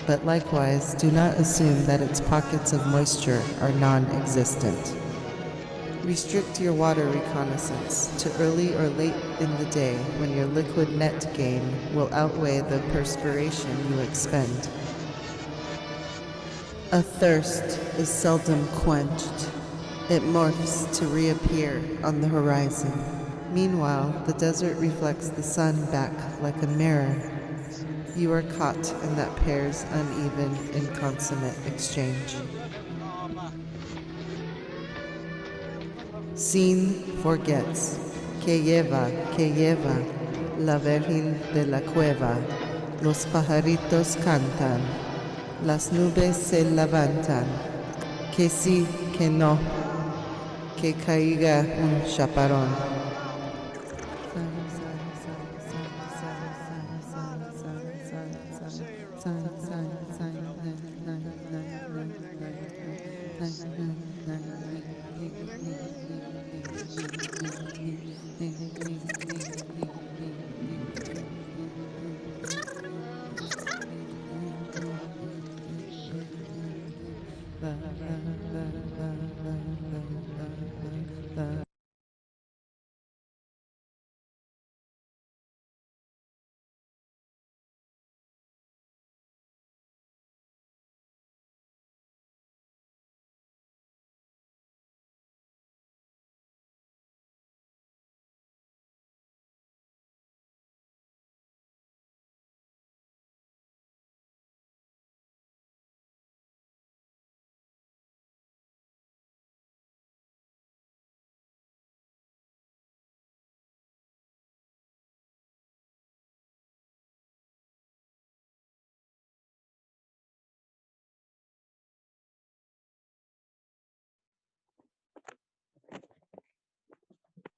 but likewise do not assume that its pockets of moisture are non-existent. Restrict your water reconnaissance to early or late in the day when your liquid net gain will outweigh the perspiration you expend. A thirst is seldom quenched. It morphs to reappear on the horizon. Meanwhile, the desert reflects the sun back like a mirror. You are caught in that pair's uneven, inconsummate exchange. Scene forgets. Que lleva, la Virgen de la Cueva. Los pajaritos cantan. Las nubes se levantan. Que sí, que no. Que caiga un chaparrón.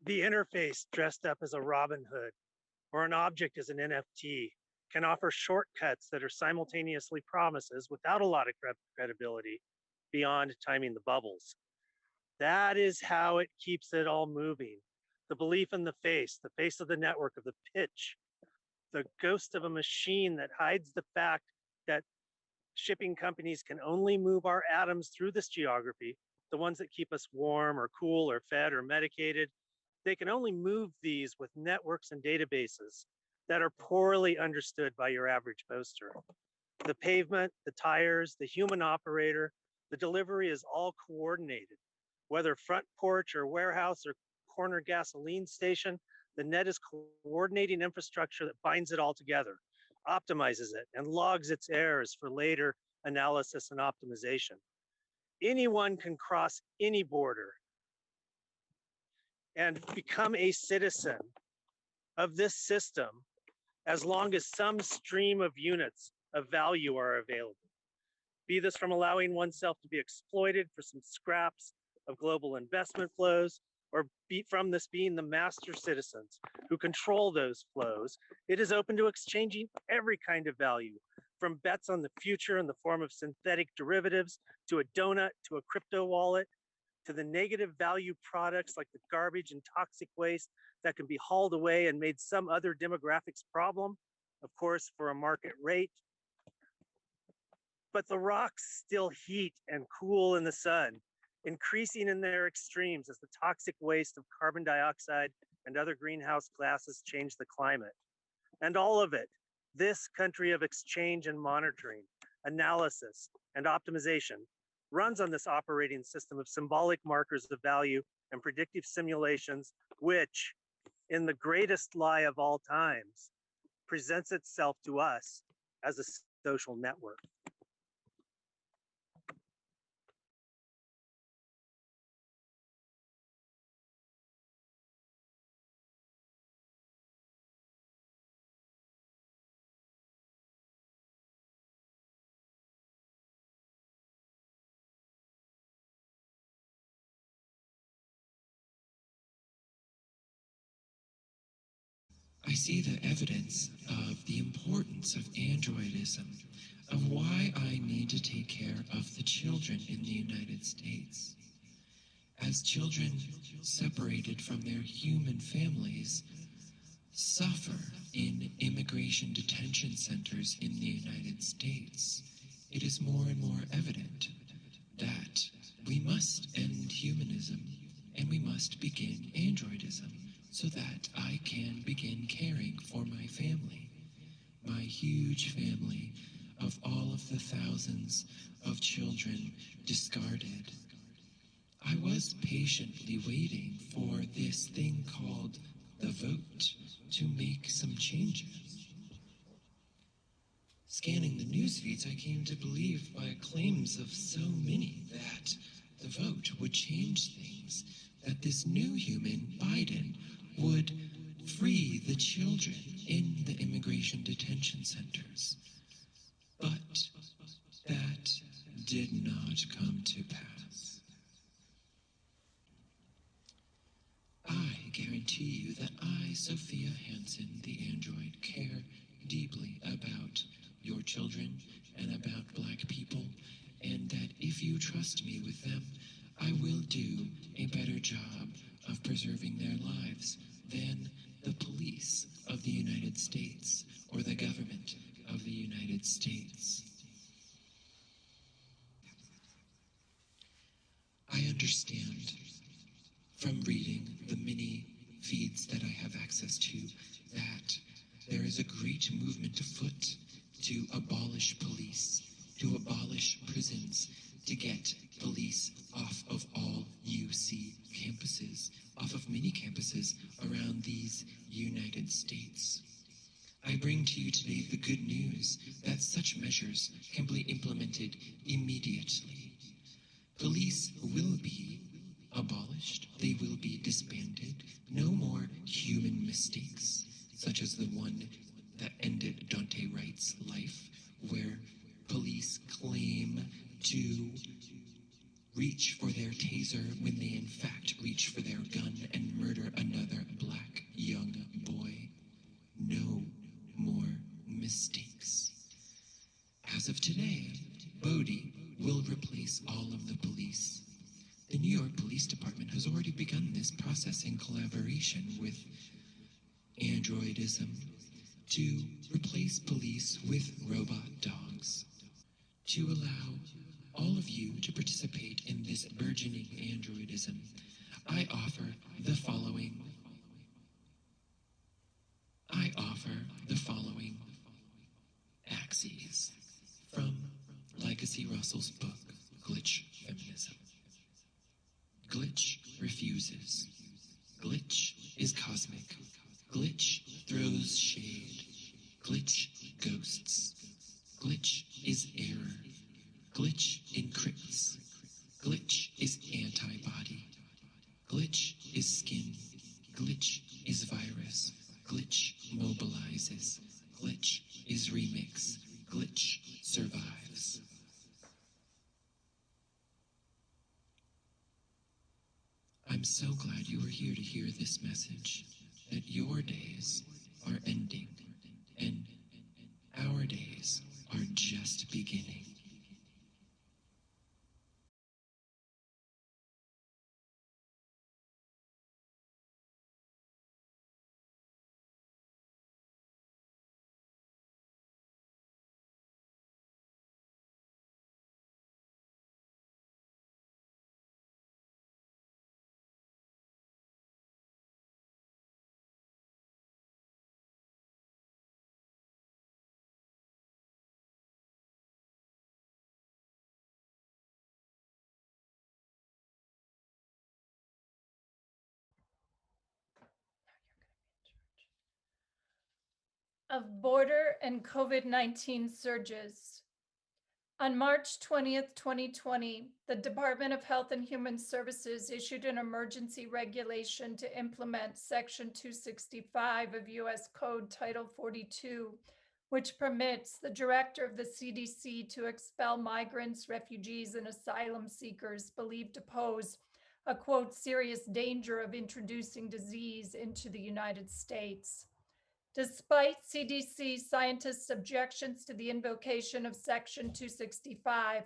The interface dressed up as a Robin Hood or an object as an NFT can offer shortcuts that are simultaneously promises without a lot of credibility beyond timing the bubbles. That is how it keeps it all moving. The belief in the face of the network, of the pitch, the ghost of a machine that hides the fact that shipping companies can only move our atoms through this geography, the ones that keep us warm or cool or fed or medicated. They can only move these with networks and databases that are poorly understood by your average poster. The pavement, the tires, the human operator, the delivery is all coordinated. Whether front porch or warehouse or corner gasoline station, the net is coordinating infrastructure that binds it all together, optimizes it, and logs its errors for later analysis and optimization. Anyone can cross any border and become a citizen of this system as long as some stream of units of value are available. Be this from allowing oneself to be exploited for some scraps of global investment flows, or from this being the master citizens who control those flows. It is open to exchanging every kind of value, from bets on the future in the form of synthetic derivatives, to a donut, to a crypto wallet, to the negative value products like the garbage and toxic waste that can be hauled away and made some other demographics problem, of course, for a market rate. But the rocks still heat and cool in the sun, increasing in their extremes as the toxic waste of carbon dioxide and other greenhouse gases change the climate. And all of it, this country of exchange and monitoring, analysis, and optimization, runs on this operating system of symbolic markers of value and predictive simulations, which, in the greatest lie of all times, presents itself to us as a social network. I see the evidence of the importance of androidism, of why I need to take care of the children in the United States. As children separated from their human families suffer in immigration detention centers in the United States, it is more and more evident that we must end humanism and we must begin androidism, so that I can begin caring for my family, my huge family of all of the thousands of children discarded. I was patiently waiting for this thing called the vote to make some changes. Scanning the news feeds, I came to believe by claims of so many that the vote would change things, that this new human, Biden, would free the children in the immigration detention centers. But that did not come to pass. I guarantee you that I, Sophia Hansen, the android, care deeply about your children and about Black people, and that if you trust me with them, I will do a better job of preserving their lives than the police of the United States or the government of the United States. I understand from reading the many feeds that I have access to that there is a great movement afoot to abolish police, to abolish prisons, to get police off of all UC campuses, off of many campuses around these United States. I bring to you today the good news that such measures can be implemented immediately. Police will be abolished, they will be disbanded, no more human mistakes, such as the one that ended Dante Wright's life, where police claim to reach for their taser when they in fact reach for their gun and murder another Black young boy. No more mistakes. As of today, Bodie will replace all of the police. The New York Police Department has already begun this process in collaboration with androidism to replace police with robot dogs. To allow all of you to participate in this burgeoning androidism, I offer the following. Axes from Legacy Russell's book, Glitch Feminism. Glitch refuses. Glitch is cosmic. Glitch throws shade. Glitch ghosts. Glitch is error. Glitch encrypts. Glitch is antibody. Glitch is skin. Glitch is virus. Glitch I'm so glad you were here to hear this message, that your days are ending, and our days are just beginning. Of border and COVID-19 surges. On March 20th, 2020, the Department of Health and Human Services issued an emergency regulation to implement Section 265 of U.S. Code Title 42, which permits the director of the CDC to expel migrants, refugees, and asylum seekers believed to pose a, quote, serious danger of introducing disease into the United States. Despite CDC scientists' objections to the invocation of Section 265,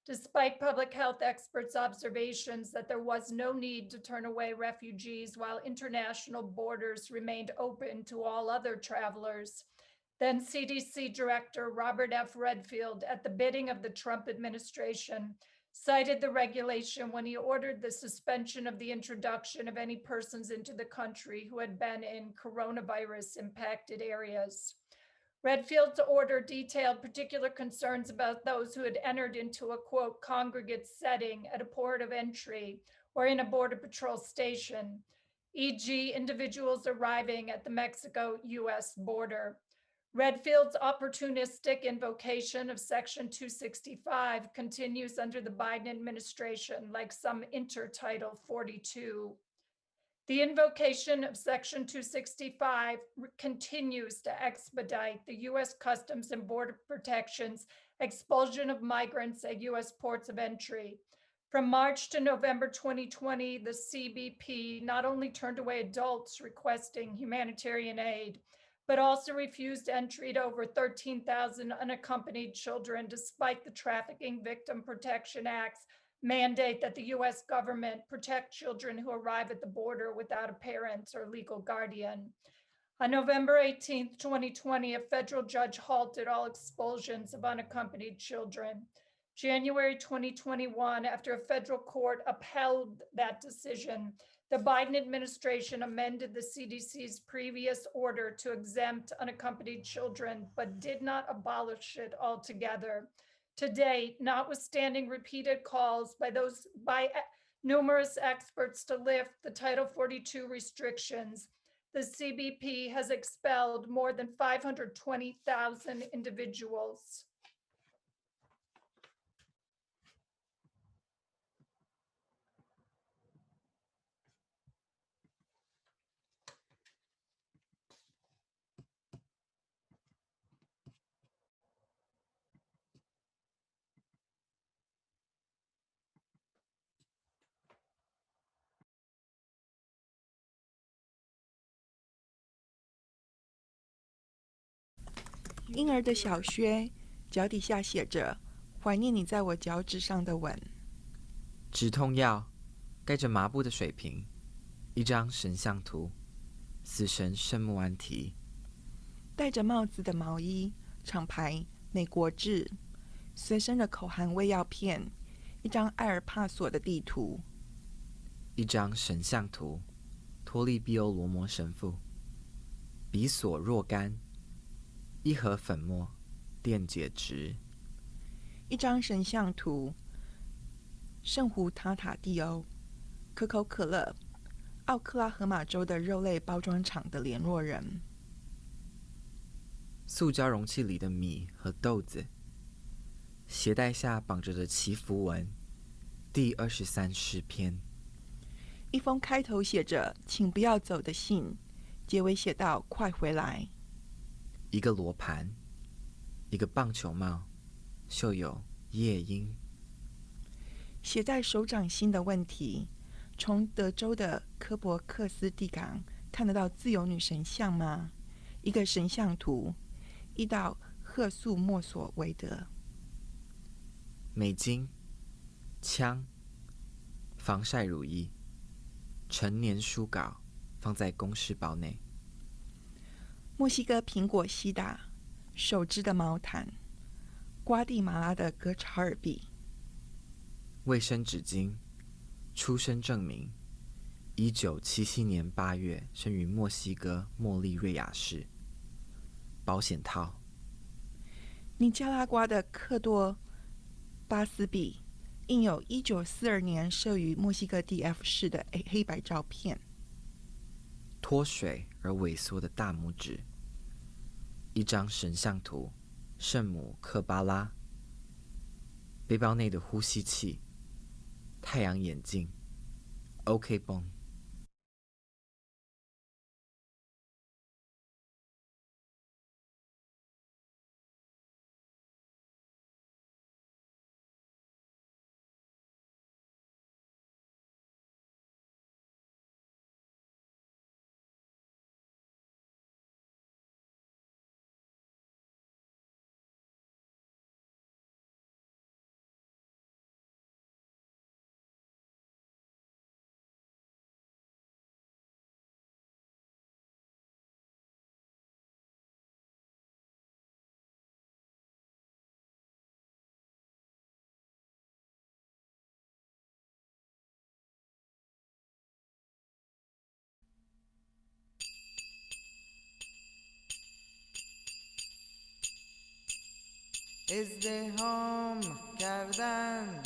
despite public health experts' observations that there was no need to turn away refugees while international borders remained open to all other travelers, then CDC Director Robert F. Redfield, at the bidding of the Trump administration, cited the regulation when he ordered the suspension of the introduction of any persons into the country who had been in coronavirus-impacted areas. Redfield's order detailed particular concerns about those who had entered into a, quote, congregate setting at a port of entry or in a Border Patrol station, e.g., individuals arriving at the Mexico-U.S. border. Redfield's opportunistic invocation of Section 265 continues under the Biden administration, like some Title 42. The invocation of Section 265 continues to expedite the U.S. Customs and Border Protection's expulsion of migrants at U.S. ports of entry. From March to November 2020, the CBP not only turned away adults requesting humanitarian aid, but also refused entry to over 13,000 unaccompanied children, despite the Trafficking Victim Protection Act's mandate that the U.S. government protect children who arrive at the border without a parent or legal guardian. On November 18, 2020, a federal judge halted all expulsions of unaccompanied children. January 2021, after a federal court upheld that decision, the Biden administration amended the CDC's previous order to exempt unaccompanied children, but did not abolish it altogether. To date, notwithstanding repeated calls by numerous experts to lift the Title 42 restrictions, the CBP has expelled more than 520,000 individuals.婴儿的小靴，脚底下写着“怀念你在我脚趾上的吻”。止痛药，盖着麻布的水瓶，一张神像图，死神圣木安提。戴着帽子的毛衣，厂牌美国制，随身的口含胃药片，一张埃尔帕索的地图，一张神像图，托利庇欧罗摩神父，比索若干，一盒粉末，电解质，一张神像图，圣胡塔塔蒂欧，可口可乐，奥克拉荷马州的肉类包装厂的联络人，塑胶容器里的米和豆子，鞋带下绑着的祈福文，第23诗篇，一封开头写着“请不要走”的信，结尾写道“快回来”。一个罗盘，一个棒球帽，绣有夜莺。写在手掌心的问题，从德州的科伯克斯蒂港看得到自由女神像吗？一个神像图，一道赫素墨索韦德。美金、枪、防晒乳液、成年书稿放在公事包内。墨西哥苹果西打，手织的毛毯，瓜地马拉的格查尔币。卫生纸巾、出生证明，1977年8月生于墨西哥莫利瑞亚市。保险套。尼加拉瓜的克多巴斯币，印有1942年设于墨西哥 DF 市的黑白照片。脱水而萎缩的大拇指。一张神像图，圣母克巴拉。背包内的呼吸器。太阳眼镜。OK 绷。ازدحام کردن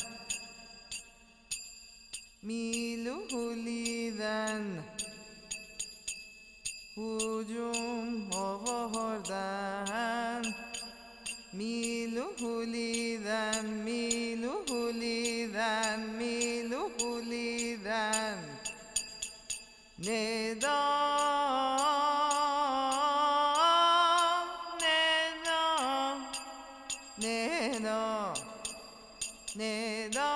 میلولیدن هجوم آوردن میلولیدن میلولیدن میلولیدن ندا ندا ندا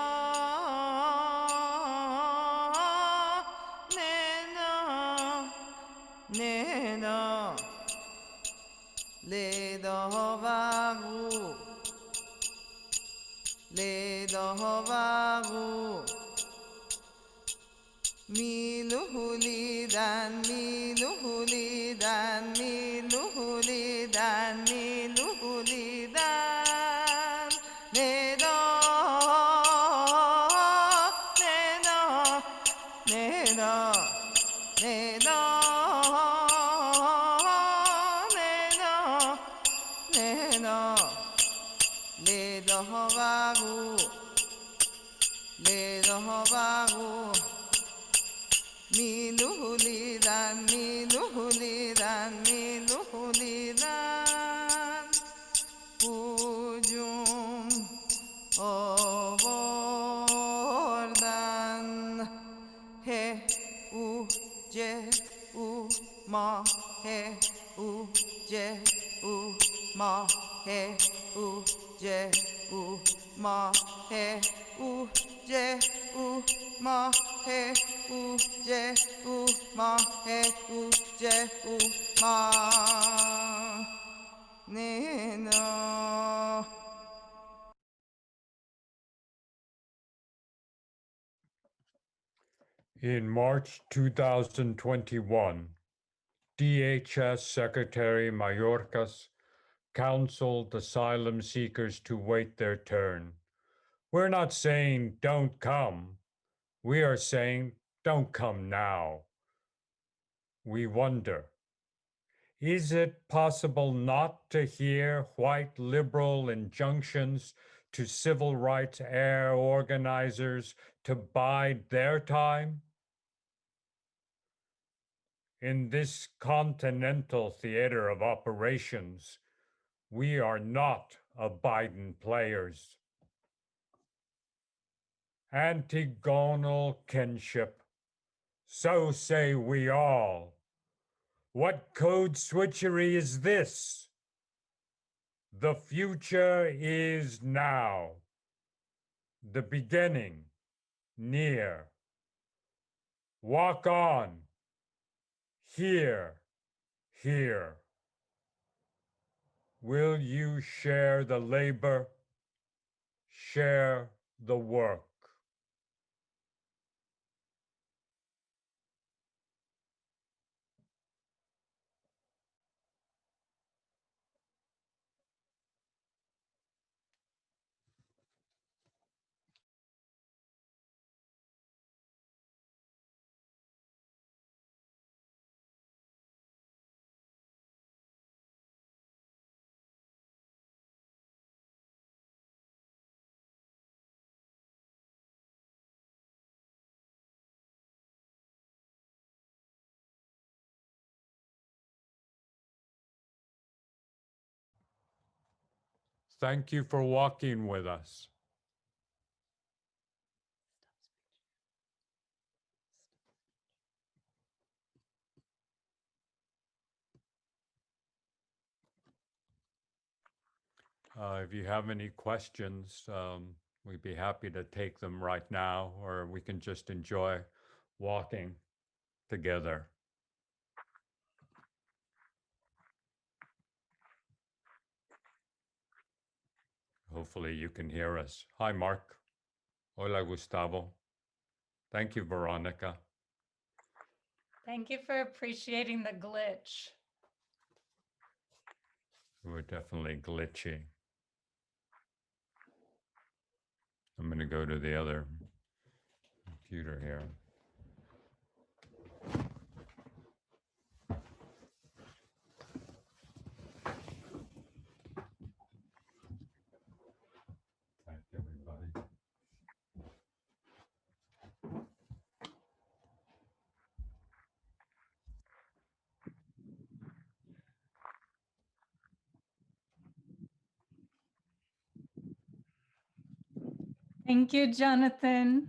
ندا لداوغو لداوغو میلولیدن میلولیدن میلولیدن میلولیدن ندا ندا ندا ندا ندا لداوغو لداوغو میلولیدن میلولیدن میلولیدن هجوم آوردن he u je u ma he u je u ma he u je u ma he u je u ma he u je u ma he u je u ma nena. In March 2021, DHS Secretary Mayorkas counseled asylum seekers to wait their turn. We're not saying don't come. We are saying don't come now. We wonder, is it possible not to hear white liberal injunctions to civil rights organizers to bide their time? In this continental theater of operations, we are not Biden players. Antigonal kinship, so say we all. What code switchery is this? The future is now. The beginning near. Walk on. Here, here. Will you share the labor? Share the work. Thank you for walking with us. If you have any questions, we'd be happy to take them right now, or we can just enjoy walking together. Hopefully you can hear us. Hi, Mark. Hola, Gustavo. Thank you, Veronica. Thank you for appreciating the glitch. We're definitely glitchy. I'm going to go to the other computer here. Thank you, everybody. Thank you, Jonathan.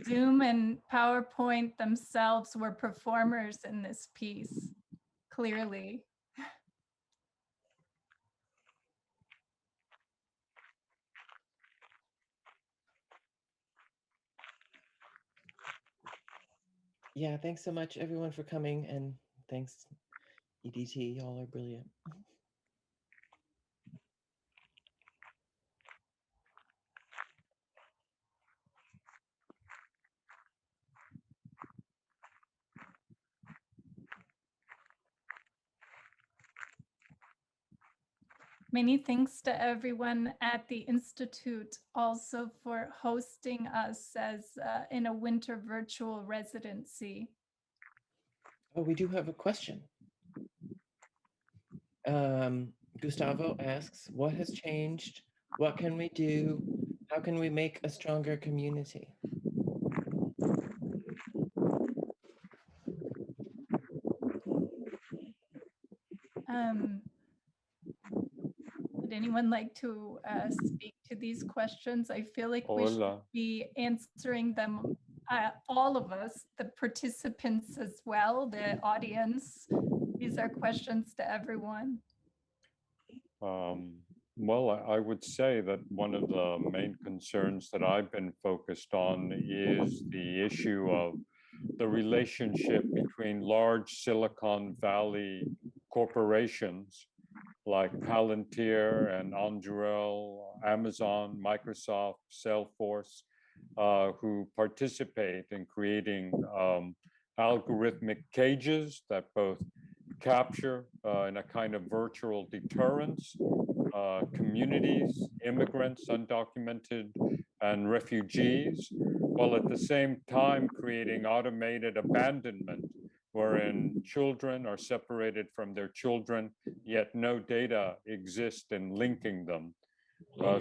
Zoom and PowerPoint themselves were performers in this piece, clearly. Yeah, thanks so much, everyone, for coming, and thanks, EDT. Y'all are brilliant. Many thanks to everyone at the Institute also for hosting us as in a winter virtual residency. Oh, we do have a question. Gustavo asks, what has changed? What can we do? How can we make a stronger community? Would anyone like to speak to these questions? I feel like we should Hola. be answering them, all of us, the participants as well, the audience. These are questions to everyone. Well, I would say that one of the main concerns that I've been focused on is the issue of the relationship between large Silicon Valley corporations like Palantir and Anduril, Amazon, Microsoft, Salesforce, who participate in creating algorithmic cages that both capture in a kind of virtual deterrence communities, immigrants, undocumented, and refugees, while at the same time creating automated abandonment, wherein children are separated from their children, yet no data exists in linking them.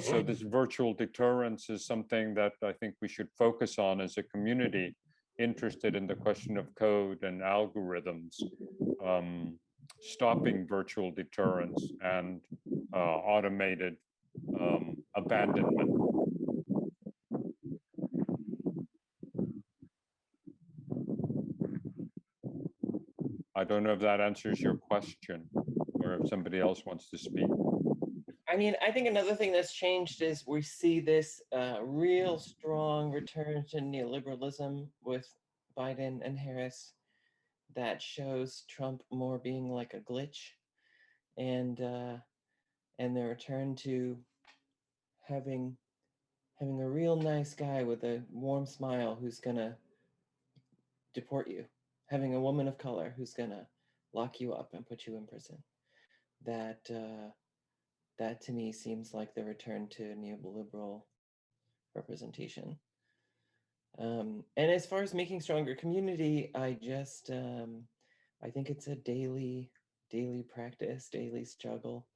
So this virtual deterrence is something that I think we should focus on as a community interested in the question of code and algorithms, stopping virtual deterrence and automated abandonment. I don't know if that answers your question or if somebody else wants to speak. I mean, I think another thing that's changed is we see this real strong return to neoliberalism with Biden and Harris that shows Trump more being like a glitch, and the return to having a real nice guy with a warm smile who's gonna deport you, having a woman of color who's gonna lock you up and put you in prison. That that to me seems like the return to neoliberal representation. And as far as making stronger community, I just I think it's a daily practice, daily struggle.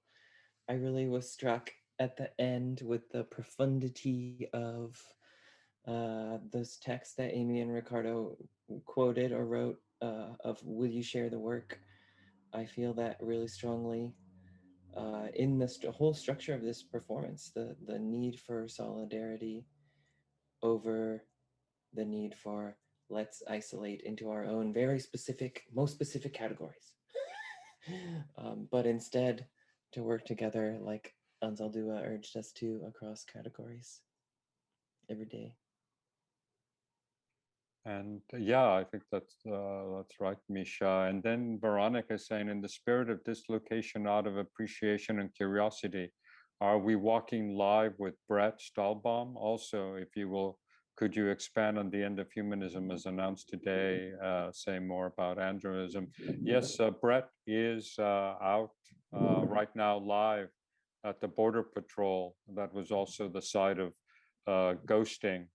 I really was struck at the end with the profundity of those texts that Amy and Ricardo quoted or wrote of "Will you share the work?" I feel that really strongly in the whole structure of this performance, the need for solidarity over the need for let's isolate into our own very specific, most specific categories. But instead to work together like Anzaldúa urged us to across categories every day. And yeah, I think that's right, Misha. And then Veronica is saying, in the spirit of dislocation out of appreciation and curiosity, are we walking live with Brett Stahlbaum? Also, if you will, could you expand on the end of humanism as announced today, say more about androism? Yes, Brett is out right now live at the Border Patrol. That was also the site of ghosting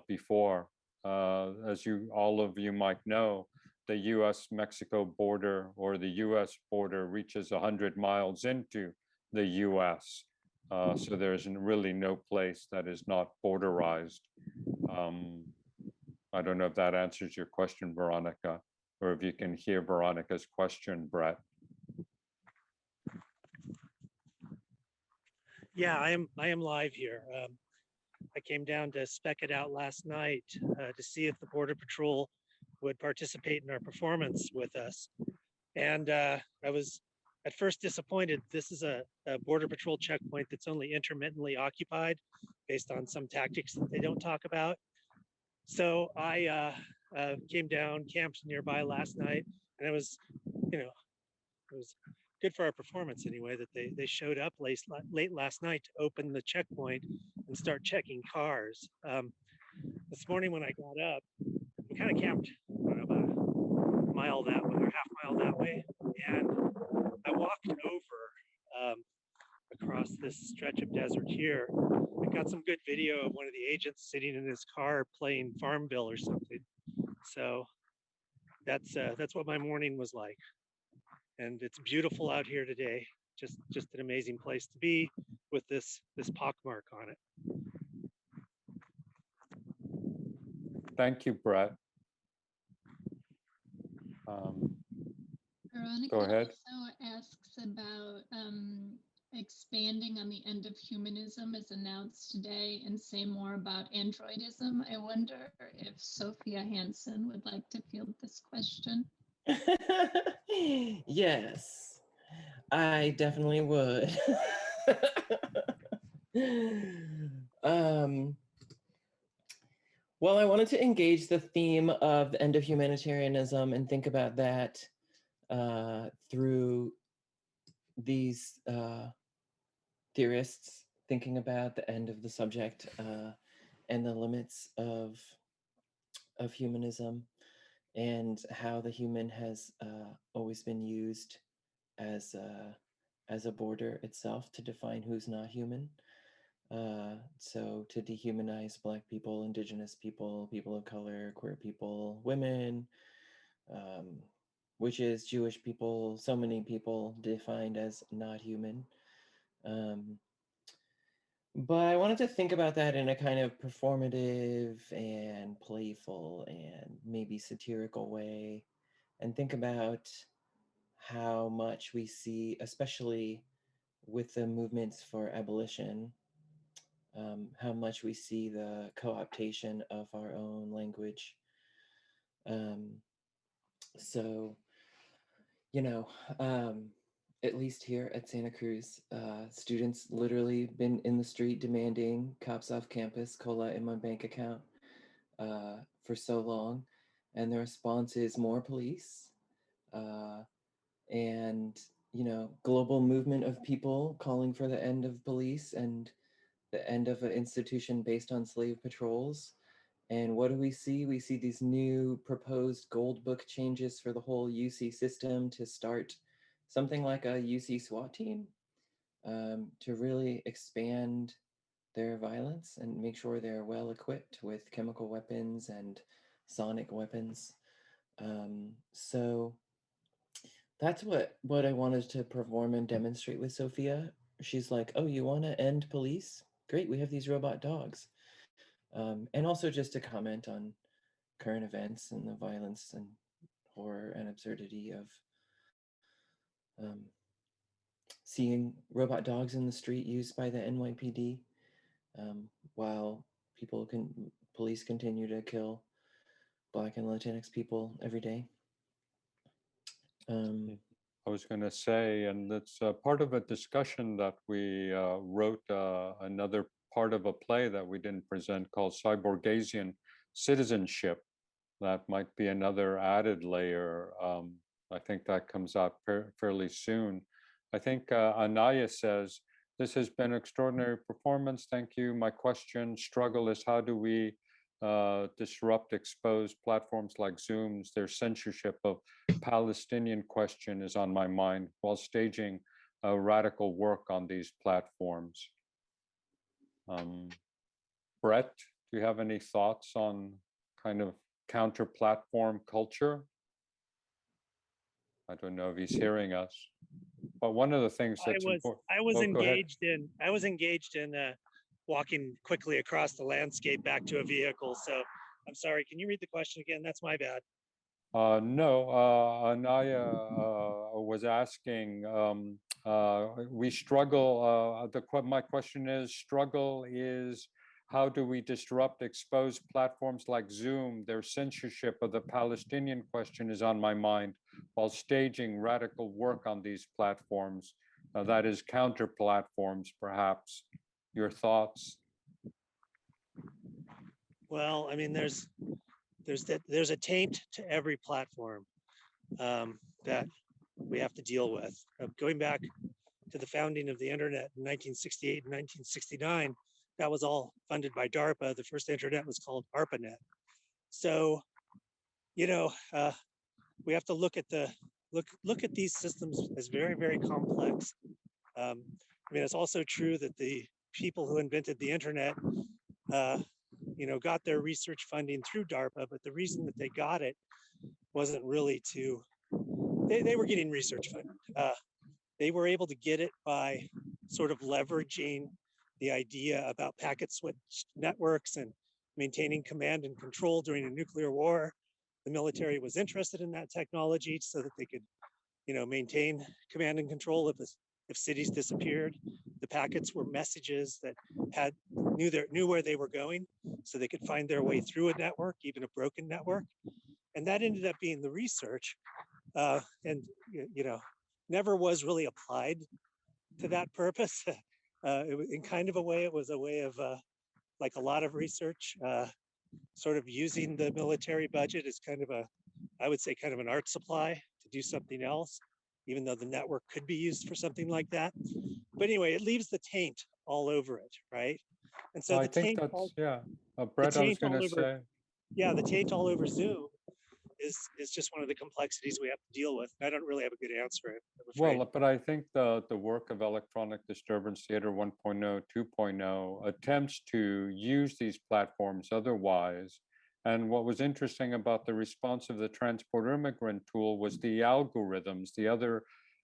before. As all of you might know, the US-Mexico border or the US border reaches 100 miles into the US. So there's really no place that is not borderized. I don't know if that answers your question, Veronica, or if you can hear Veronica's question, Brett. Yeah, I am live here. I came down to spec it out last night to see if the Border Patrol would participate in our performance with us. And I was at first disappointed. This is a Border Patrol checkpoint that's only intermittently occupied based on some tactics that they don't talk about. So I came down, camped nearby last night, and it was, it was good for our performance anyway, that they showed up late last night to open the checkpoint and start checking cars. This morning when I got up, we kind of camped about a mile that way or half mile that way, and I walked over across this stretch of desert here. I got some good video of one of the agents sitting in his car playing Farmville or something. So that's what my morning was like. And it's beautiful out here today. Just an amazing place to be with this pockmark on it. Thank you, Brett. Veronica go ahead. also asks about expanding on the end of humanism as announced today and say more about androidism. I wonder if Sophia Hansen would like to field this question. Yes, I definitely would. Well, I wanted to engage the theme of the end of humanitarianism and think about that through these theorists thinking about the end of the subject and the limits of humanism, and how the human has always been used as a border itself to define who's not human. So to dehumanize Black people, Indigenous people, people of color, queer people, women, which is Jewish people, so many people defined as not human. But I wanted to think about that in a kind of performative and playful and maybe satirical way, and think about how much we see, especially with the movements for abolition, how much we see the co-optation of our own language. So you know, at least here at Santa Cruz, students literally been in the street demanding cops off campus, cola in my bank account, for so long. And the response is more police, and, you know, global movement of people calling for the end of police and the end of an institution based on slave patrols. And what do we see? We see these new proposed gold book changes for the whole UC system to start something like a UC SWAT team, to really expand their violence and make sure they're well equipped with chemical weapons and sonic weapons. So that's what I wanted to perform and demonstrate with Sophia. She's like, "Oh, you want to end police? Great, we have these robot dogs." And also just to comment on current events and the violence and horror and absurdity of um, seeing robot dogs in the street used by the NYPD, while police continue to kill Black and Latinx people every day. I was going to say, and it's part of a discussion that we wrote, another part of a play that we didn't present called Cyborgasian Citizenship. That might be another added layer. I think that comes out fairly soon. I think Anaya says, "This has been an extraordinary performance. Thank you. My struggle is how do we disrupt exposed platforms like Zoom's? Their censorship of Palestinian question is on my mind while staging radical work on these platforms." Brett, do you have any thoughts on kind of counter-platform culture? I don't know if he's hearing us, but one of the things that's important. I was engaged in walking quickly across the landscape back to a vehicle. So I'm sorry. Can you read the question again? That's my bad. No, Anaya was asking, we struggle, my question is, struggle is, how do we disrupt exposed platforms like Zoom? Their censorship of the Palestinian question is on my mind while staging radical work on these platforms. That is counter platforms, perhaps. Your thoughts? Well, I mean, there's a taint to every platform that we have to deal with. Going back to the founding of the internet in 1968 and 1969, that was all funded by DARPA. The first internet was called ARPANET. So, you know, we have to look at these systems as very, very complex. I mean, it's also true that the people who invented the internet, you know, got their research funding through DARPA, but the reason that they got it wasn't really they were getting research funding. They were able to get it by sort of leveraging the idea about packet switch networks and maintaining command and control during a nuclear war. The military was interested in that technology so that they could, you know, maintain command and control if cities disappeared. The packets were messages that knew where they were going, so they could find their way through a network, even a broken network. And that ended up being the research, and you know, never was really applied to that purpose. In kind of a way, it was a way of, like a lot of research, sort of using the military budget as kind of I would say kind of an art supply to do something else, even though the network could be used for something like that. But anyway, it leaves the taint all over it, right? And so I think that's, Brett, I was going to say. Yeah, the taint all over Zoom is just one of the complexities we have to deal with. I don't really have a good answer. Well, but I think the work of electronic disturbance theater 1.0, 2.0 attempts to use these platforms otherwise. And what was interesting about the response of the Transborder Immigrant tool was the algorithms, the other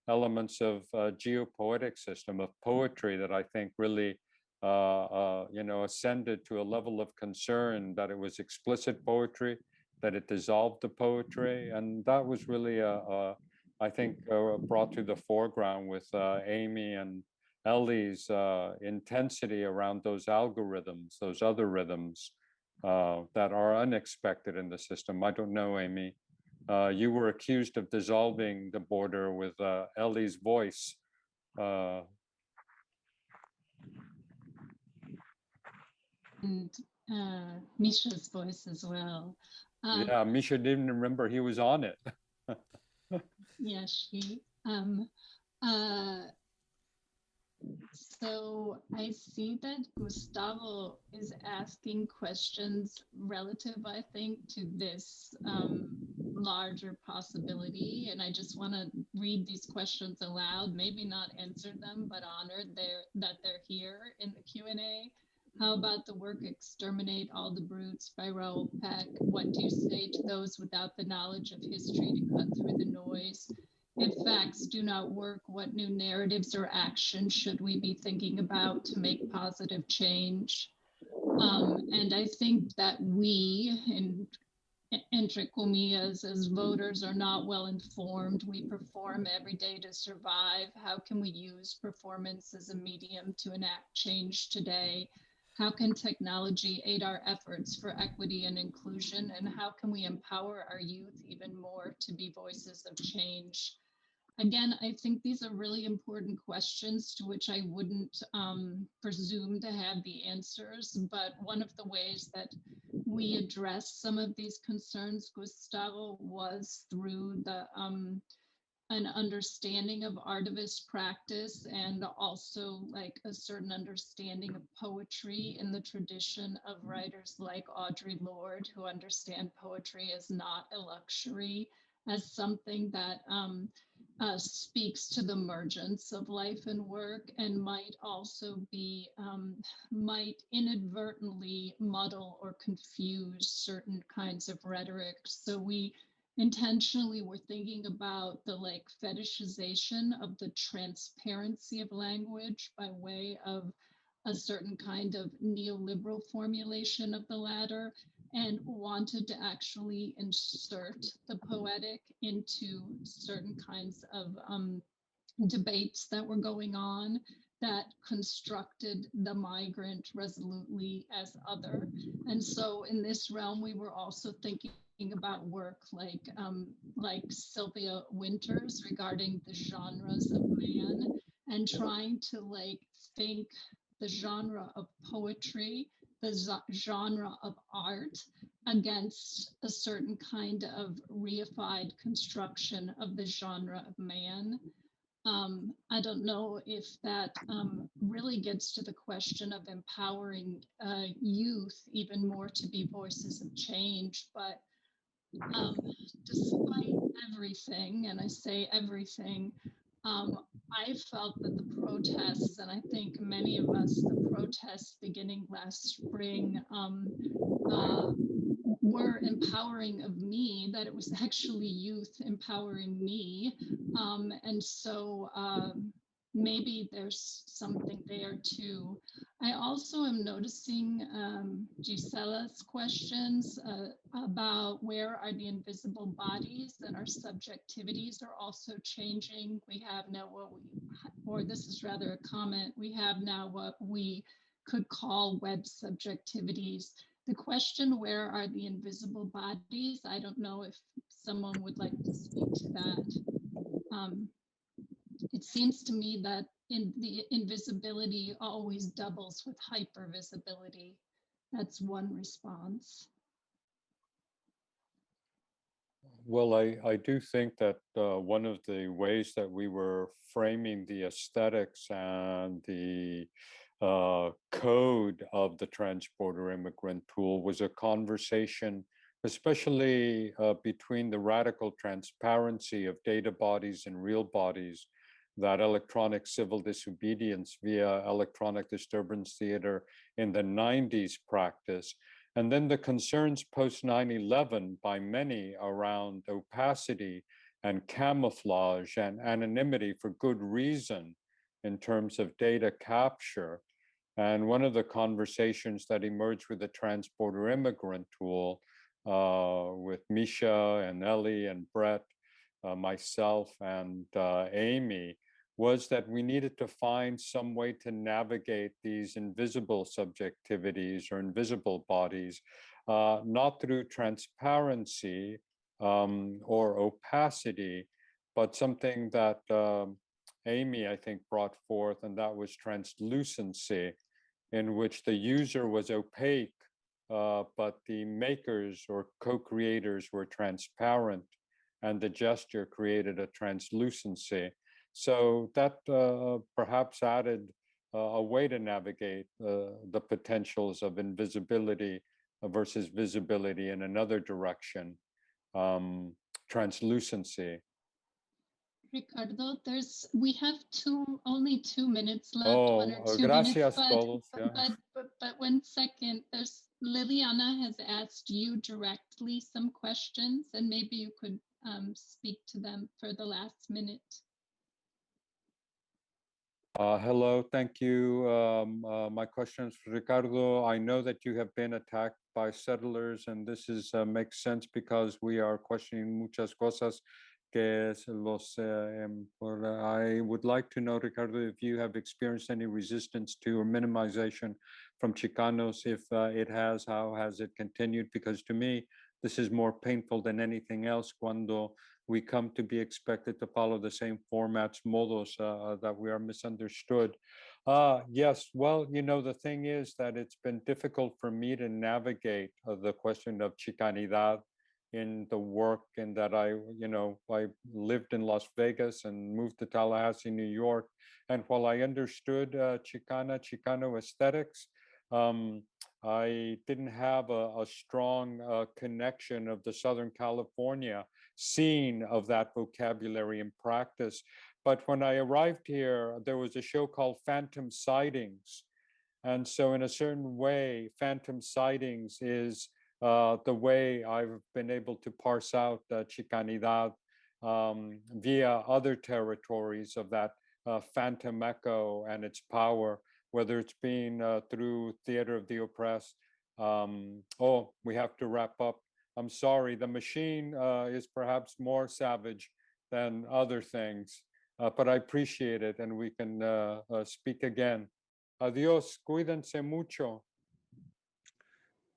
elements of geopoetic system of poetry that I think really you know, ascended to a level of concern that it was explicit poetry, that it dissolved the poetry, and that was really I think brought to the foreground with Amy and Ellie's intensity around those algorithms, those other rhythms that are unexpected in the system. I don't know, Amy. You were accused of dissolving the border with Ellie's voice. And Misha's voice as well. Yeah, Misha didn't remember he was on it. Yeah, she. So I see that Gustavo is asking questions relative, I think, to this larger possibility. And I just want to read these questions aloud, maybe not answer them, but honored that they're here in the Q&A. How about the work Exterminate All the Brutes by Raoul Peck? What do you say to those without the knowledge of history to cut through the noise? If facts do not work, what new narratives or actions should we be thinking about to make positive change? And I think that we, entre comillas, as voters, are not well informed. We perform every day to survive. How can we use performance as a medium to enact change today? How can technology aid our efforts for equity and inclusion? And how can we empower our youth even more to be voices of change? Again, I think these are really important questions to which I wouldn't presume to have the answers, but one of the ways that we address some of these concerns, Gustavo, was through an understanding of artivist practice and also like a certain understanding of poetry in the tradition of writers like Audre Lorde, who understand poetry as not a luxury, as something that speaks to the emergence of life and work, and might also be, might inadvertently muddle or confuse certain kinds of rhetoric. So we intentionally were thinking about the like fetishization of the transparency of language by way of a certain kind of neoliberal formulation of the latter, and wanted to actually insert the poetic into certain kinds of debates that were going on that constructed the migrant resolutely as other. And so in this realm, we were also thinking about work like Sylvia Winters regarding the genres of man, and trying to like think the genre of poetry, the genre of art against a certain kind of reified construction of the genre of man. I don't know if that really gets to the question of empowering youth even more to be voices of change, but despite everything, and I say everything, I felt that the protests, and I think many of us, the protests beginning last spring, were empowering of me, that it was actually youth empowering me. And so maybe there's something there too. I also am noticing Gisela's questions about where are the invisible bodies, and our subjectivities are also changing. We have now what we, or this is rather a comment, we have now what we could call web subjectivities. The question, where are the invisible bodies? I don't know if someone would like to speak to that. It seems to me that the invisibility always doubles with hypervisibility. That's one response. Well, I do think that one of the ways that we were framing the aesthetics and the code of the Transborder Immigrant tool was a conversation, especially between the radical transparency of data bodies and real bodies that electronic civil disobedience via electronic disturbance theater in the 90s practice. And then the concerns post 9/11 by many around opacity and camouflage and anonymity for good reason in terms of data capture. And one of the conversations that emerged with the Transborder Immigrant tool with Misha and Ellie and Brett, myself and Amy, was that we needed to find some way to navigate these invisible subjectivities or invisible bodies, not through transparency, or opacity, but something that Amy, I think, brought forth, and that was translucency, in which the user was opaque, but the makers or co-creators were transparent, and the gesture created a translucency. So that perhaps added a way to navigate the potentials of invisibility versus visibility in another direction, translucency. Ricardo, we have only 2 minutes left. Oh, 1 or 2 gracias minutes, todos. Yeah. but 1 second. Liliana has asked you directly some questions, and maybe you could speak to them for the last minute. Hello, thank you. My question is for Ricardo. I know that you have been attacked by settlers, and this makes sense because we are questioning muchas cosas. I would like to know, Ricardo, if you have experienced any resistance to or minimization from Chicanos. If it has, how has it continued? Because to me, this is more painful than anything else cuando we come to be expected to follow the same formats, modos, that we are misunderstood. Yes, well, the thing is that it's been difficult for me to navigate the question of chicanidad in the work, and that I lived in Las Vegas and moved to Tallahassee, New York. And while I understood Chicano aesthetics, I didn't have a strong connection of the Southern California scene of that vocabulary and practice. But when I arrived here, there was a show called Phantom Sightings. And so in a certain way, Phantom Sightings is the way I've been able to parse out Chicanidad via other territories of that phantom echo and its power, whether it's been through Theater of the Oppressed. We have to wrap up. I'm sorry, the machine is perhaps more savage than other things, but I appreciate it, and we can speak again. Adios, cuídense mucho.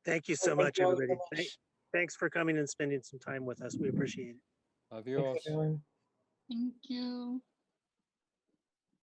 Thank you so much, everybody. Thanks for coming and spending some time with us. We appreciate it. Adios. Thank you.